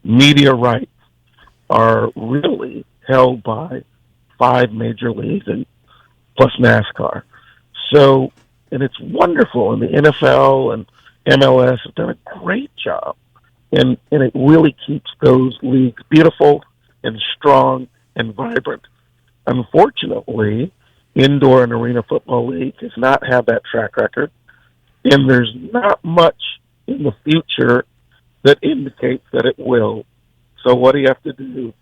media rights are really held by 5 major leagues and plus NASCAR. So, and it's wonderful in the NFL and MLS have done a great job, and it really keeps those leagues beautiful and strong and vibrant. Unfortunately, Indoor and Arena Football League has not had that track record, and there's not much in the future that indicates that it will. So what do you have to do?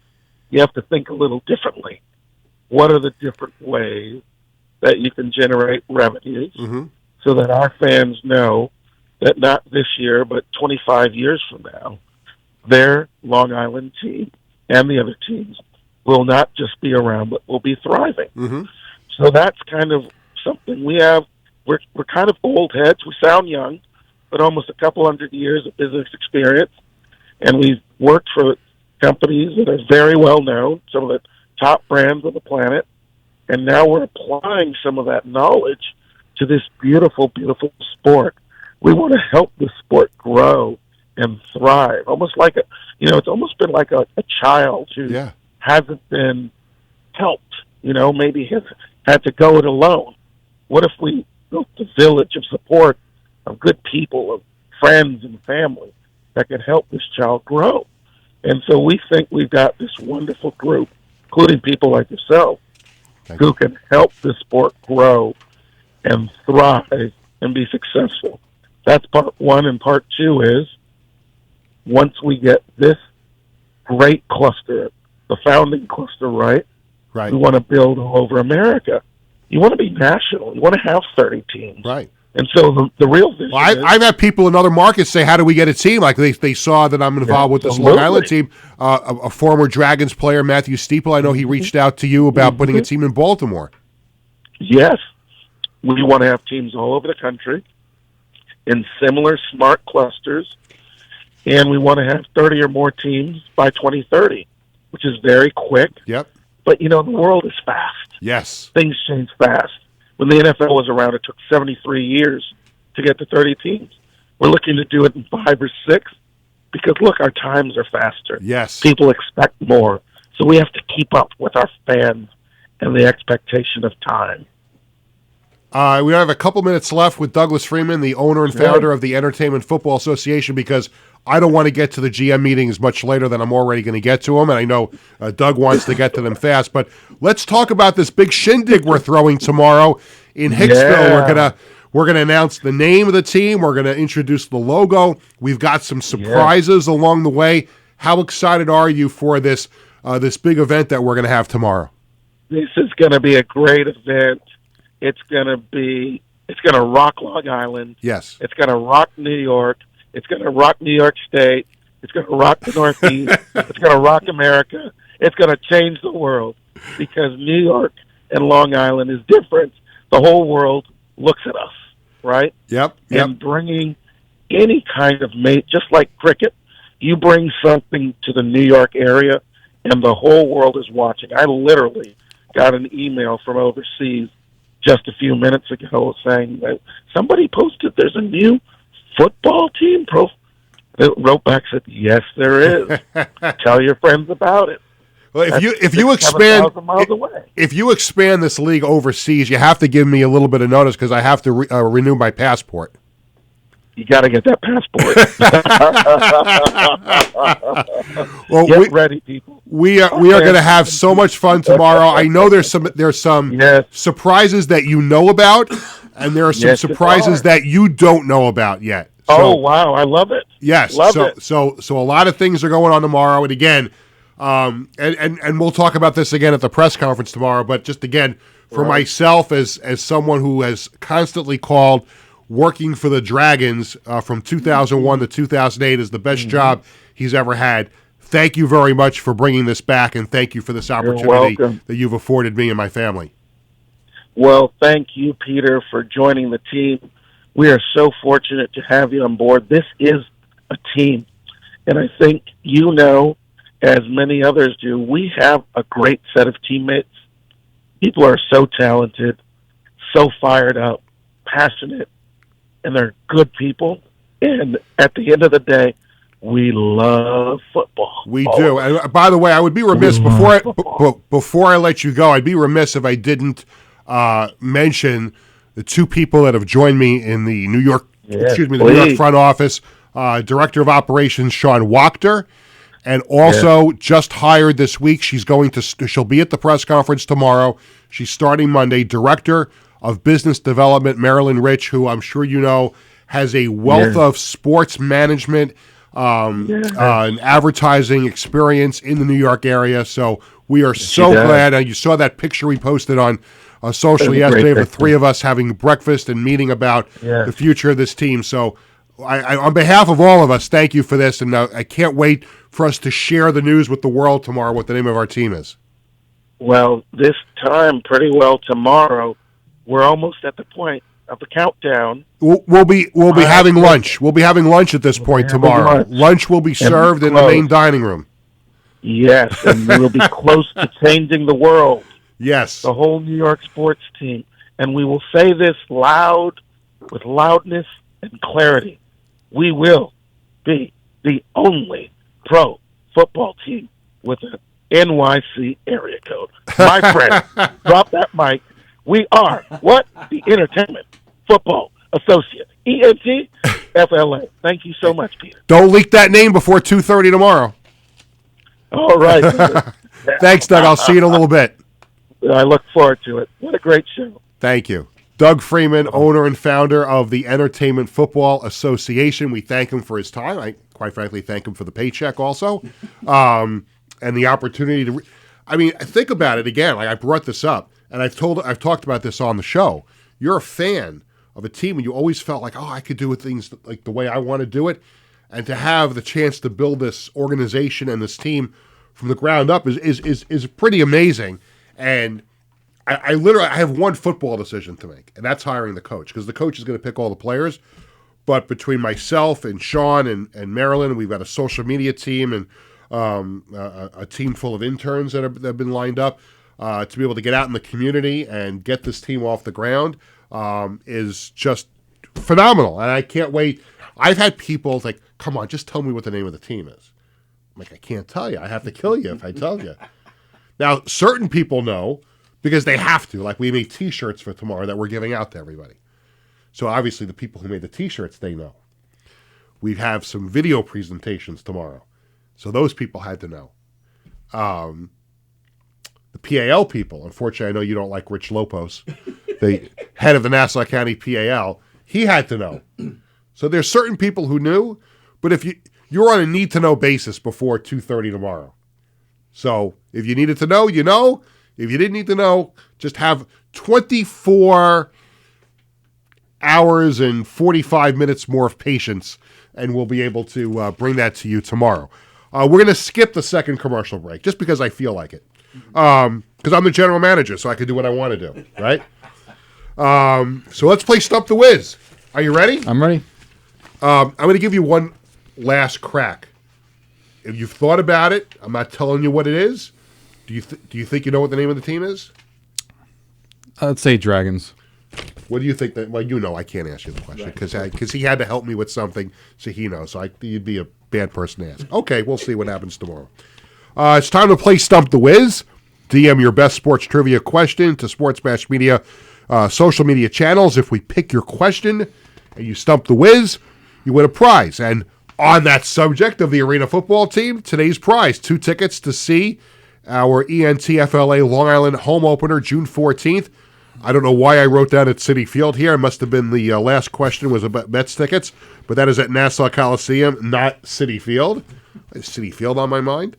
You have to think a little differently. What are the different ways that you can generate revenues so that our fans know that not this year, but 25 years from now, their Long Island team and the other teams will not just be around, but will be thriving. So that's kind of something we have. We're kind of old heads. We sound young, but almost a couple hundred years of business experience. And we've worked for companies that are very well known, some of the top brands on the planet. And now we're applying some of that knowledge to this beautiful, beautiful sport. We want to help the sport grow and thrive. Almost like it's almost been like a child who hasn't been helped, maybe has had to go it alone. What if we built a village of support, of good people, of friends and family that can help this child grow? And so we think we've got this wonderful group, including people like yourself, who can help the sport grow and thrive and be successful. That's part one. And part two is, once we get this great cluster, the founding cluster, right? We want to build all over America. You want to be national. You want to have 30 teams. Right. And so the real vision is... I've had people in other markets say, how do we get a team? Like they saw that I'm involved with this Long Island team. A former Dragons player, Matthew Steeple, I know he reached out to you about putting a team in Baltimore. Yes. We want to have teams all over the country in similar smart clusters, and we want to have 30 or more teams by 2030, which is very quick. Yep. But, the world is fast. Yes. Things change fast. When the NFL was around, it took 73 years to get to 30 teams. We're looking to do it in 5 or 6 because, look, our times are faster. Yes. People expect more. So we have to keep up with our fans and the expectation of time. We have a couple minutes left with Douglas Freeman, the owner and founder of the Entertainment Football Association, because I don't want to get to the GM meetings much later than I'm already going to get to them, and I know Doug wants to get to them fast. But let's talk about this big shindig we're throwing tomorrow in Hicksville. We're gonna announce the name of the team. We're gonna introduce the logo. We've got some surprises along the way. How excited are you for this this big event that we're gonna have tomorrow? This is going to be a great event. It's going to rock Long Island. Yes. It's going to rock New York. It's going to rock New York State. It's going to rock the Northeast. It's going to rock America. It's going to change the world because New York and Long Island is different. The whole world looks at us, right? Yep. And bringing any kind of just like cricket, you bring something to the New York area and the whole world is watching. I literally got an email from overseas just a few minutes ago saying that somebody posted there's a new football team. Wrote back, said, yes, there is. Tell your friends about it. Well, if you expand this league overseas, you have to give me a little bit of notice because I have to renew my passport. You got to get that passport. Well, get ready, people. We are going to have so much fun tomorrow. I know there's some surprises that you know about, and there are some surprises that you don't know about yet. So, wow, I love it. Yes, so a lot of things are going on tomorrow, and again, and we'll talk about this again at the press conference tomorrow. But just again, for myself as someone who has constantly called working for the Dragons from 2001 to 2008 is the best job he's ever had. Thank you very much for bringing this back, and thank you for this opportunity that you've afforded me and my family. Well, thank you, Peter, for joining the team. We are so fortunate to have you on board. This is a team, and I think as many others do, we have a great set of teammates. People are so talented, so fired up, passionate, and they're good people. And at the end of the day, we love football. We do. And by the way, I would be remiss before I let you go. I'd be remiss if I didn't mention the two people that have joined me in the New York the New York front office, Director of Operations Sean Wachter, and also just hired this week. She'll be at the press conference tomorrow. She's starting Monday. Director of Business Development, Marilyn Rich, who I'm sure you know has a wealth of sports management and advertising experience in the New York area. So we are so glad. You saw that picture we posted on social yesterday of the three of us having breakfast and meeting about the future of this team. So I, on behalf of all of us, thank you for this. And I can't wait for us to share the news with the world tomorrow what the name of our team is. Well, this time pretty well tomorrow, we're almost at the point of the countdown. We'll be having lunch. We'll be having lunch at this point tomorrow. Lunch will be served in the main dining room. Yes, and we'll be close to changing the world. Yes. The whole New York sports team. And we will say this loud, with loudness and clarity. We will be the only pro football team with an NYC area code. My friend, drop that mic. We are what? The Entertainment Football Associate. ENTFLA. Thank you so much, Peter. Don't leak that name before 2:30 tomorrow. All right. Thanks, Doug. I'll see you in a little bit. I look forward to it. What a great show. Thank you. Doug Freeman, owner and founder of the Entertainment Football Association. We thank him for his time. I, quite frankly, thank him for the paycheck also. And the opportunity to think about it again. Like I brought this up, and I've talked about this on the show. You're a fan of a team, and you always felt like, I could do things like the way I want to do it. And to have the chance to build this organization and this team from the ground up is pretty amazing. And I have one football decision to make, and that's hiring the coach, because the coach is going to pick all the players. But between myself and Sean and Marilyn, we've got a social media team and a team full of interns that have been lined up to be able to get out in the community and get this team off the ground is just phenomenal. And I can't wait. I've had people like, come on, just tell me what the name of the team is. I'm like, I can't tell you. I have to kill you if I tell you. Now, certain people know because they have to. Like we made T-shirts for tomorrow that we're giving out to everybody. So obviously the people who made the T-shirts, they know. We have some video presentations tomorrow. So those people had to know. The PAL people, unfortunately, I know you don't like Rich Lopos, the head of the Nassau County PAL, he had to know. So there's certain people who knew, but if you're on a need-to-know basis before 2:30 tomorrow. So if you needed to know, you know. If you didn't need to know, just have 24 hours and 45 minutes more of patience, and we'll be able to bring that to you tomorrow. We're going to skip the second commercial break, just because I feel like it. Because I'm the general manager, so I can do what I want to do, right? So let's play Stump the Wiz. Are you ready? I'm ready. I'm going to give you one last crack. If you've thought about it, I'm not telling you what it is. Do you think you know what the name of the team is? Let's say Dragons. What do you think that? Well, you know, I can't ask you the question because he had to help me with something, so he knows. So you'd be a bad person to ask. Okay, we'll see what happens tomorrow. It's time to play Stump the Wiz. DM your best sports trivia question to Sports Bash Media social media channels. If we pick your question and you stump the Wiz, you win a prize. And on that subject of the arena football team, today's prize, 2 tickets to see our ENTFLA Long Island home opener June 14th. I don't know why I wrote down at Citi Field here. It must have been the last question was about Mets tickets, but that is at Nassau Coliseum, not Citi Field. Citi Field on my mind.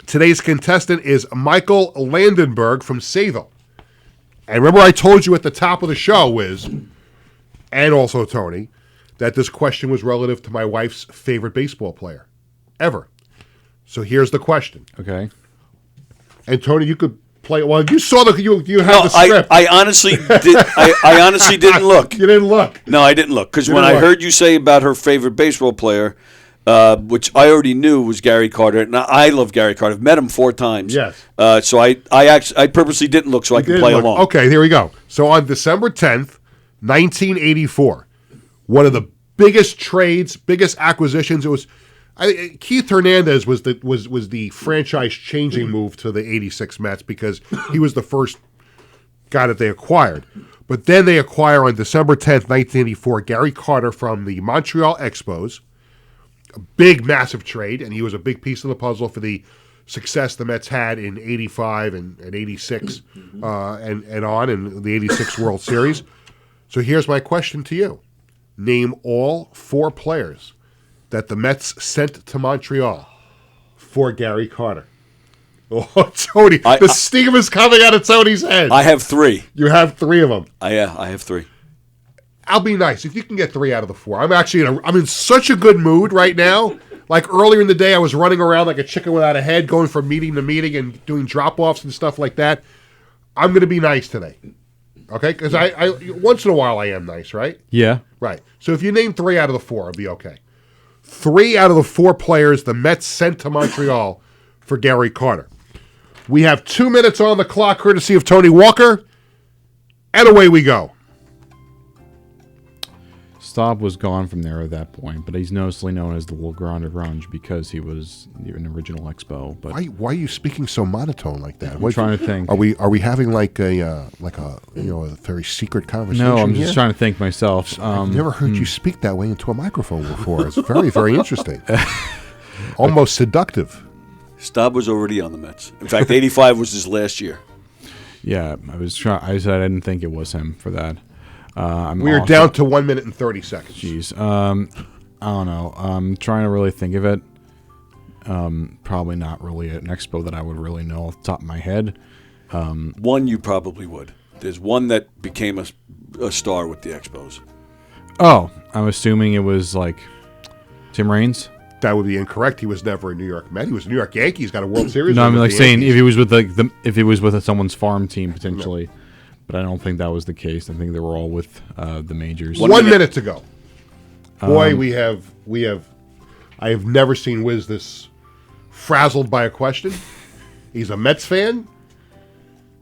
Today's contestant is Michael Landenberg from Sayville. And remember I told you at the top of the show, Wiz, and also Tony, that this question was relative to my wife's favorite baseball player ever. So here's the question. Okay. And Tony, you could play. Well, you saw you have the script. I honestly did. I honestly didn't look. You didn't look. No, I didn't look because when I heard you say about her favorite baseball player, which I already knew was Gary Carter, and I love Gary Carter. I've met him 4 times. Yes. So I purposely didn't look so I could play along. Okay, here we go. So on December 10th, 1984, one of the biggest trades, biggest acquisitions. It was. Keith Hernandez was the franchise changing move to the '86 Mets because he was the first guy that they acquired. But then they acquire on December 10th, 1984, Gary Carter from the Montreal Expos. A big, massive trade, and he was a big piece of the puzzle for the success the Mets had in 85 and 86 and on in the 86 World Series. So here's my question to you. Name all 4 players that the Mets sent to Montreal for Gary Carter. Oh, Tony, the steam is coming out of Tony's head. I have 3. You have 3 of them. I have 3. I'll be nice if you can get 3 out of the 4. I'm in such a good mood right now. Like earlier in the day, I was running around like a chicken without a head, going from meeting to meeting and doing drop-offs and stuff like that. I'm going to be nice today, okay? Because I once in a while I am nice, right? Yeah. Right. So if you name 3 out of the 4, I'll be okay. 3 out of the 4 players the Mets sent to Montreal for Gary Carter. We have 2 minutes on the clock, courtesy of Tony Walker, and away we go. Staub was gone from there at that point, but he's mostly known as the Will Grande Grunge because he was an original Expo. But why are you speaking so monotone like that? I'm trying to think. Are we having like a very secret conversation? No, I'm here? just trying to think myself. I've never heard you speak that way into a microphone before. It's very, very interesting. Almost seductive. Staub was already on the Mets. In fact, 85 was his last year. Yeah, I said I didn't think it was him for that. We are down to 1 minute and 30 seconds. Jeez. I don't know. I'm trying to really think of it. Probably not really an Expo that I would really know off the top of my head. One you probably would. There's one that became a star with the Expos. Oh, I'm assuming it was like Tim Raines. That would be incorrect. He was never a New York Met. He was a New York Yankee. He's got a World Series. No, I'm like saying Yankees. if he was with if he was with someone's farm team potentially, but I don't think that was the case. I think they were all with the majors. 1 minute to go. Boy, we have. I have never seen Wiz this frazzled by a question. He's a Mets fan.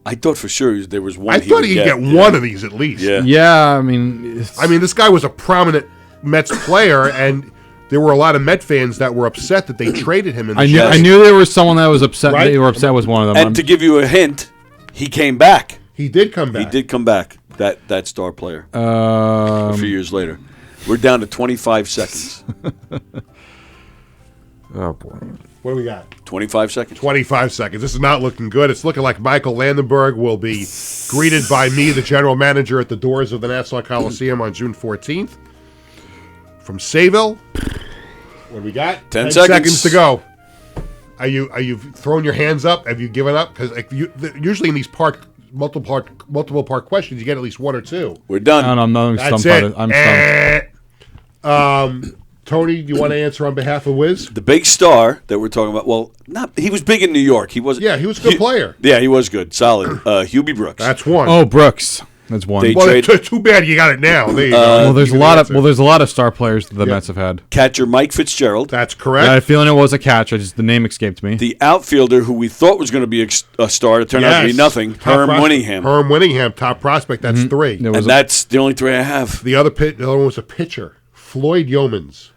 I thought for sure there was one. I thought he'd get one of these at least. Yeah. Yeah, I mean, this guy was a prominent Mets player, and there were a lot of Met fans that were upset that they traded him. I knew there was someone that was upset. Right? They were upset with one of them. And to give you a hint, he came back. He did come back. He did come back. That star player. A few years later, we're down to 25 seconds. Oh boy. What do we got? 25 seconds. 25 seconds. This is not looking good. It's looking like Michael Landenberg will be greeted by me, the general manager, at the doors of the Nassau Coliseum on June 14th. From Sayville. What do we got? 10 seconds to go. Are you throwing your hands up? Have you given up? Because usually in these multiple part questions, you get at least 1 or 2. We're done. No, That's stumped. it. I'm stumped. Tony, do you want to answer on behalf of Wiz? The big star that we're talking about. Well, he was big in New York. He was. Yeah, he was a good player. Yeah, he was good, solid. Hubie Brooks. That's one. Oh, Brooks. That's one. Too bad you got it now. There you go. Well, there's a lot of star players that the Mets have had. Catcher Mike Fitzgerald. That's correct. I had a feeling it was a catcher. Just the name escaped me. The outfielder who we thought was going to be a star, it turned out to be nothing. Herm Winningham. Herm Winningham, top prospect. That's 3. And that's the only 3 I have. The other one was a pitcher, Floyd Yeomans.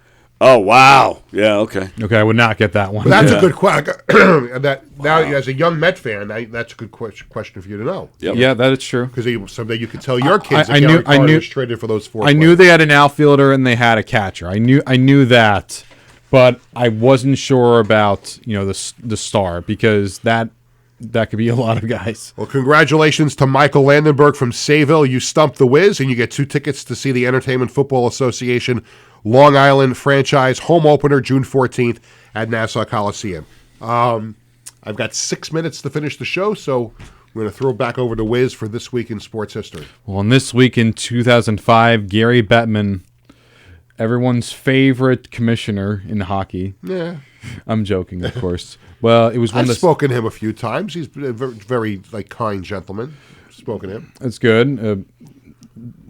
Oh, wow. Yeah, okay. Okay, I would not get that one. But that's a good question. Now, as a young Met fan, that's a good question for you to know. Yep. Yeah, that is true. Because someday you could tell your kids I Gary Carter was traded for those 4 I knew they had an outfielder and they had a catcher. I knew that, but I wasn't sure about the star because that could be a lot of guys. Well, congratulations to Michael Landenberg from Sayville. You stumped the Wiz, and you get 2 tickets to see the Entertainment Football Association Long Island franchise home opener June 14th at Nassau Coliseum. I've got 6 minutes to finish the show, so we're going to throw it back over to Wiz for This Week in Sports History. Well, in This Week in 2005, Gary Bettman, everyone's favorite commissioner in hockey. Yeah. I'm joking, of course. Well, it was one I've spoken to him a few times. He's a very kind gentleman. Spoken to him. That's good.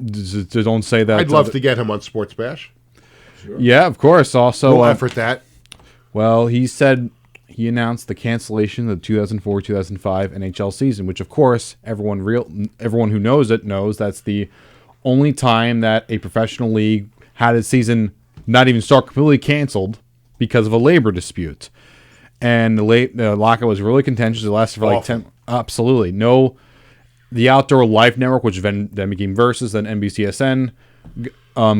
Don't say that. I'd love to get him on Sports Bash. Sure. Yeah, of course. Also, we'll effort that. Well, he announced the cancellation of the 2004-2005 NHL season, which, of course, everyone who knows it knows that's the only time that a professional league had its season not even start completely canceled because of a labor dispute. And the lockout was really contentious. It lasted for like 10. Absolutely, no. the Outdoor Life Network, which then became Versus, then NBCSN,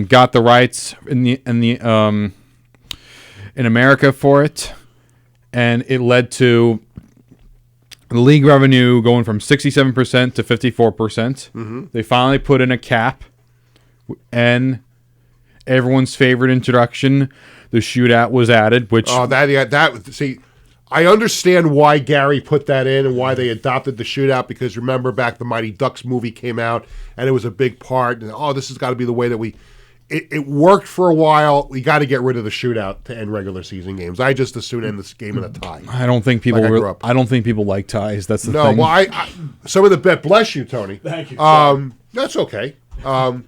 got the rights in America for it, and it led to the league revenue going from 67% to 54%. Mm-hmm. They finally put in a cap, and everyone's favorite introduction, the shootout, was added. Which see, I understand why Gary put that in and why they adopted the shootout, because remember back the Mighty Ducks movie came out and it was a big part. And this has got to be the way that it worked for a while. We got to get rid of the shootout to end regular season games. I just as soon end this game in a tie. I don't think people. I don't think people like ties. That's the thing. No, well, some of the bet. Bless you, Tony. Thank you. That's okay. Some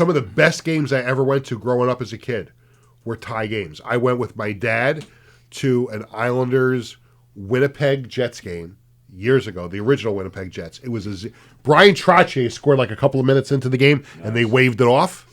of the best games I ever went to growing up as a kid were tie games. I went with my dad to an Islanders Winnipeg Jets game years ago, the original Winnipeg Jets. It was Brian Trottier scored like a couple of minutes into the game, and they waved it off.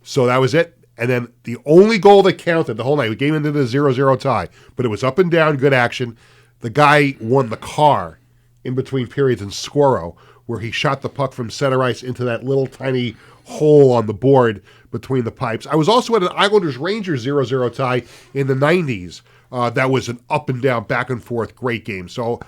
So that was it. And then the only goal that counted the whole night, we game into the 0-0 tie, but it was up and down, good action. The guy won the car in between periods in Squirrow, where he shot the puck from center ice into that little tiny hole on the board between the pipes. I was also at an Islanders-Rangers 0-0 tie in the 90s. That was an up and down, back and forth, great game. So,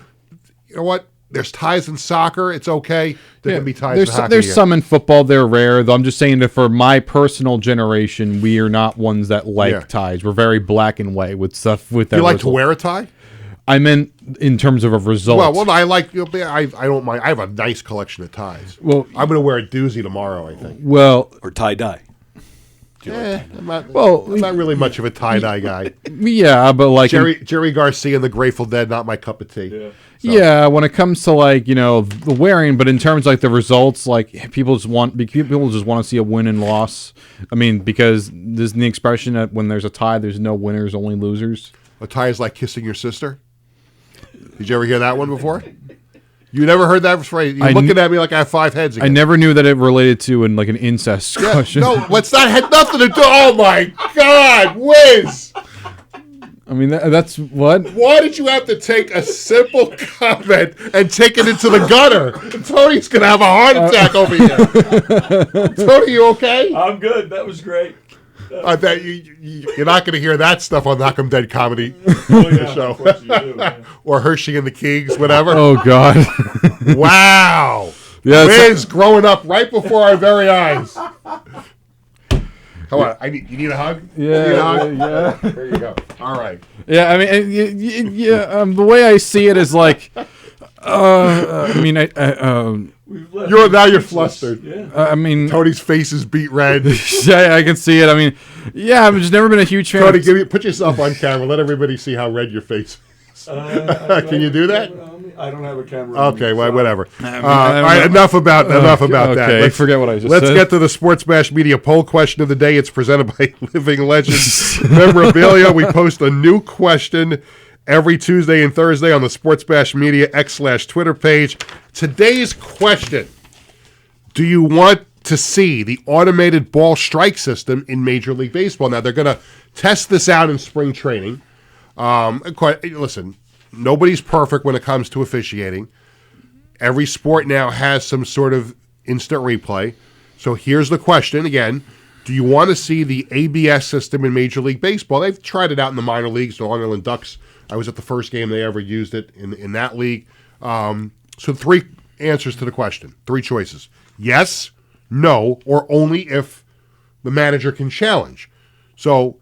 you know what? There's ties in soccer. It's okay. There can be ties in hockey. There's some in football. They're rare. Though I'm just saying that for my personal generation, we are not ones that like ties. We're very black and white with stuff with that. You like to wear a tie? I meant in terms of a result. Well, I like. I don't mind. I have a nice collection of ties. Well, I'm going to wear a doozy tomorrow, I think. Well, or tie dye. I'm not really much of a tie-dye guy. Yeah, but like Jerry Garcia and the Grateful Dead, not my cup of tea. Yeah, when it comes to like the wearing, but in terms of like the results, like people just want to see a win and loss. I mean, because there's the expression that when there's a tie, there's no winners, only losers. A tie is like kissing your sister. Did you ever hear that one before? You never heard that phrase? You're looking at me like I have 5 heads again. I never knew that it related to like an incest question. No, what's that had nothing to do. Oh my God, Wiz! I mean, that's what? Why did you have to take a simple comment and take it into the gutter? Tony's going to have a heart attack over here. Tony, you okay? I'm good. That was great. I bet you're not going to hear that stuff on Knock 'em Dead comedy show. Or Hershey and the Kings, whatever. Oh, God. Wow. Yeah, Wiz growing up right before our very eyes. Come on, you need a hug? Yeah. There you go. All right. Yeah, I mean, the way I see it is like, I mean, you're flustered. Yeah. I mean, Tony's face is beat red. Yeah, I can see it. I mean, yeah, I've just never been a huge fan. Tony, put yourself on camera. Let everybody see how red your face is. Can you do that? I don't have a camera. Okay, well, whatever. All right, enough about that. Okay, Let's forget what I just Let's said. get to the Sports Bash Media poll question of the day. It's presented by Living Legends Memorabilia. We post a new question every Tuesday and Thursday on the Sports Bash Media X/Twitter page. Today's question: do you want to see the automated ball strike system in Major League Baseball? Now, they're going to test this out in spring training. Listen, nobody's perfect when it comes to officiating. Every sport now has some sort of instant replay. So here's the question again. Do you want to see the ABS system in Major League Baseball? They've tried it out in the minor leagues, the Long Island Ducks. I was at the first game they ever used it in that league. So 3 answers to the question, 3 choices. Yes, no, or only if the manager can challenge. So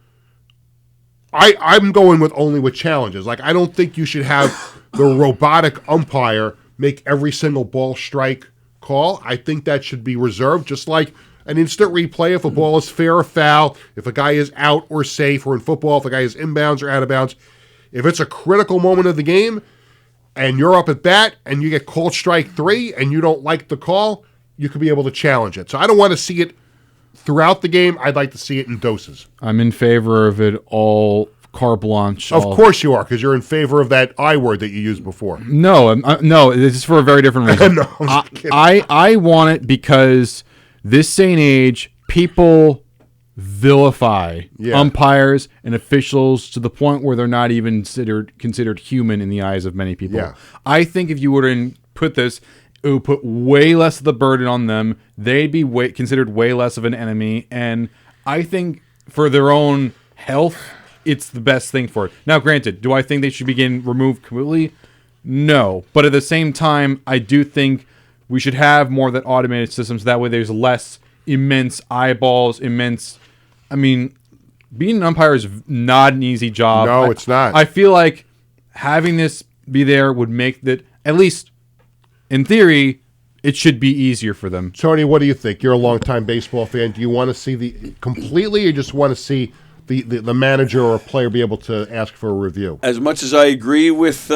I'm going with only with challenges. Like, I don't think you should have the robotic umpire make every single ball strike call. I think that should be reserved, just like an instant replay if a ball is fair or foul, if a guy is out or safe, or in football, if a guy is inbounds or out of bounds. If it's a critical moment of the game and you're up at bat and you get called strike 3 and you don't like the call, you could be able to challenge it. So I don't want to see it throughout the game. I'd like to see it in doses. I'm in favor of it all carte blanche. Of course you are, because you're in favor of that I word that you used before. No, no, this is for a very different reason. No, I'm just kidding. I want it because this day and age, people vilify umpires and officials to the point where they're not even considered human in the eyes of many people. Yeah. I think if you were to put this it would put way less of the burden on them. They'd be considered way less of an enemy. And I think for their own health, it's the best thing for it. Now, granted, do I think they should be getting removed completely? No. But at the same time, I do think we should have more of that automated systems. That way there's less immense eyeballs, I mean, being an umpire is not an easy job. No, it's not. I feel like having this be there would make that, at least in theory, it should be easier for them. Tony, what do you think? You're a longtime baseball fan. Do you want to see the completely, or just want to see the manager or a player be able to ask for a review? As much as I agree with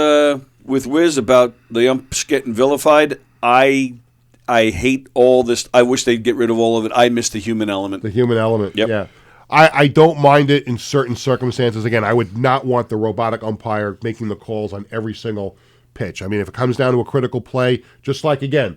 Wiz about the umps getting vilified, I hate all this. I wish they'd get rid of all of it. I miss the human element. The human element, Yep. yeah. I don't mind it in certain circumstances. Again, I would not want the robotic umpire making the calls on every single pitch. I mean, if it comes down to a critical play, just like, again,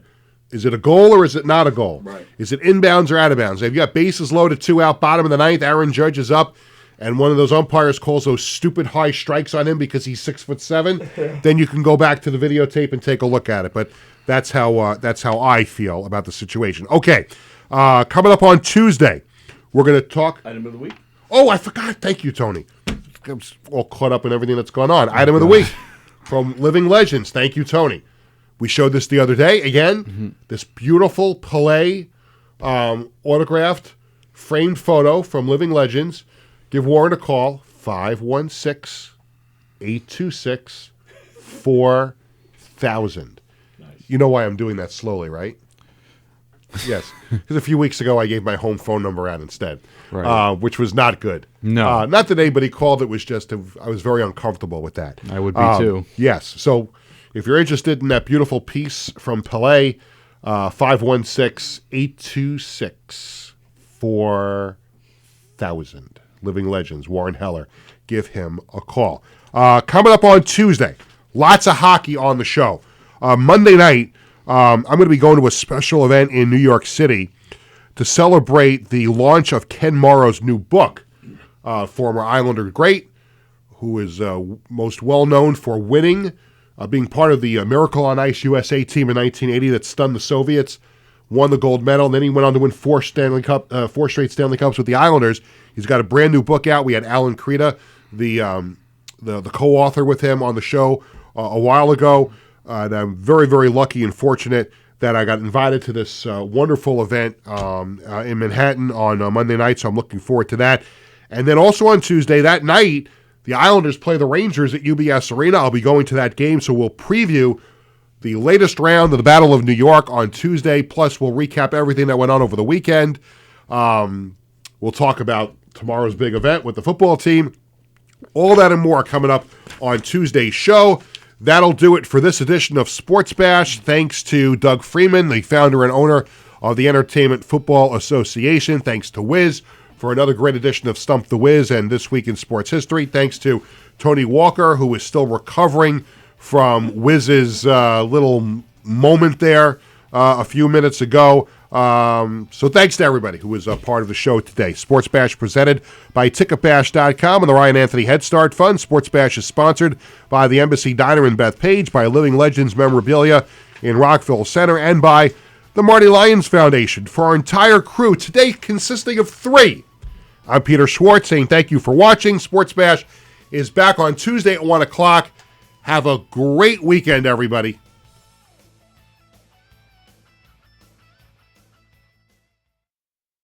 is it a goal or is it not a goal? Right. Is it inbounds or out of bounds? If you got bases loaded, 2 out, bottom of the ninth, Aaron Judge is up, and one of those umpires calls those stupid high strikes on him because he's 6'7", then you can go back to the videotape and take a look at it. But that's how I feel about the situation. Okay, coming up on Tuesday, we're going to talk. Item of the week. Oh, I forgot. Thank you, Tony. I'm all caught up in everything that's gone on. Item of the week from Living Legends. Thank you, Tony. We showed this the other day. Again, this beautiful Pelé autographed framed photo from Living Legends. Give Warren a call, 516-826-4000. Nice. You know why I'm doing that slowly, right? Yes, because a few weeks ago I gave my home phone number out instead, Right. Which was not good. No. Not that anybody called. It was just I was very uncomfortable with that. I would be too. Yes. So if you're interested in that beautiful piece from Pelé, 516-826-4000. Living Legends, Warren Heller. Give him a call. Coming up on Tuesday, lots of hockey on the show. Monday night, I'm going to be going to a special event in New York City to celebrate the launch of Ken Morrow's new book, former Islander great, who is most well known for winning, being part of the Miracle on Ice USA team in 1980 that stunned the Soviets, won the gold medal, and then he went on to win 4 straight Stanley Cups with the Islanders. He's got a brand new book out. We had Alan Krita, the co-author, with him on the show a while ago. And I'm very, very lucky and fortunate that I got invited to this wonderful event in Manhattan on Monday night, so I'm looking forward to that. And then also on Tuesday, that night, the Islanders play the Rangers at UBS Arena. I'll be going to that game, so we'll preview the latest round of the Battle of New York on Tuesday, plus we'll recap everything that went on over the weekend. We'll talk about tomorrow's big event with the football team. All that and more coming up on Tuesday's show. That'll do it for this edition of Sports Bash. Thanks to Doug Freeman, the founder and owner of the Entertainment Football Association. Thanks to Wiz for another great edition of Stump the Wiz and This Week in Sports History. Thanks to Tony Walker, who is still recovering from Wiz's little moment there a few minutes ago. So thanks to everybody who was a part of the show today. Sports Bash presented by Ticketbash.com and the Ryan Anthony Head Start Fund. Sports Bash is sponsored by the Embassy Diner in Bethpage, by Living Legends Memorabilia in Rockville Center, and by the Marty Lyons Foundation. For our entire crew, today consisting of 3, I'm Peter Schwartz saying thank you for watching. Sports Bash is back on Tuesday at 1 o'clock. Have a great weekend, everybody.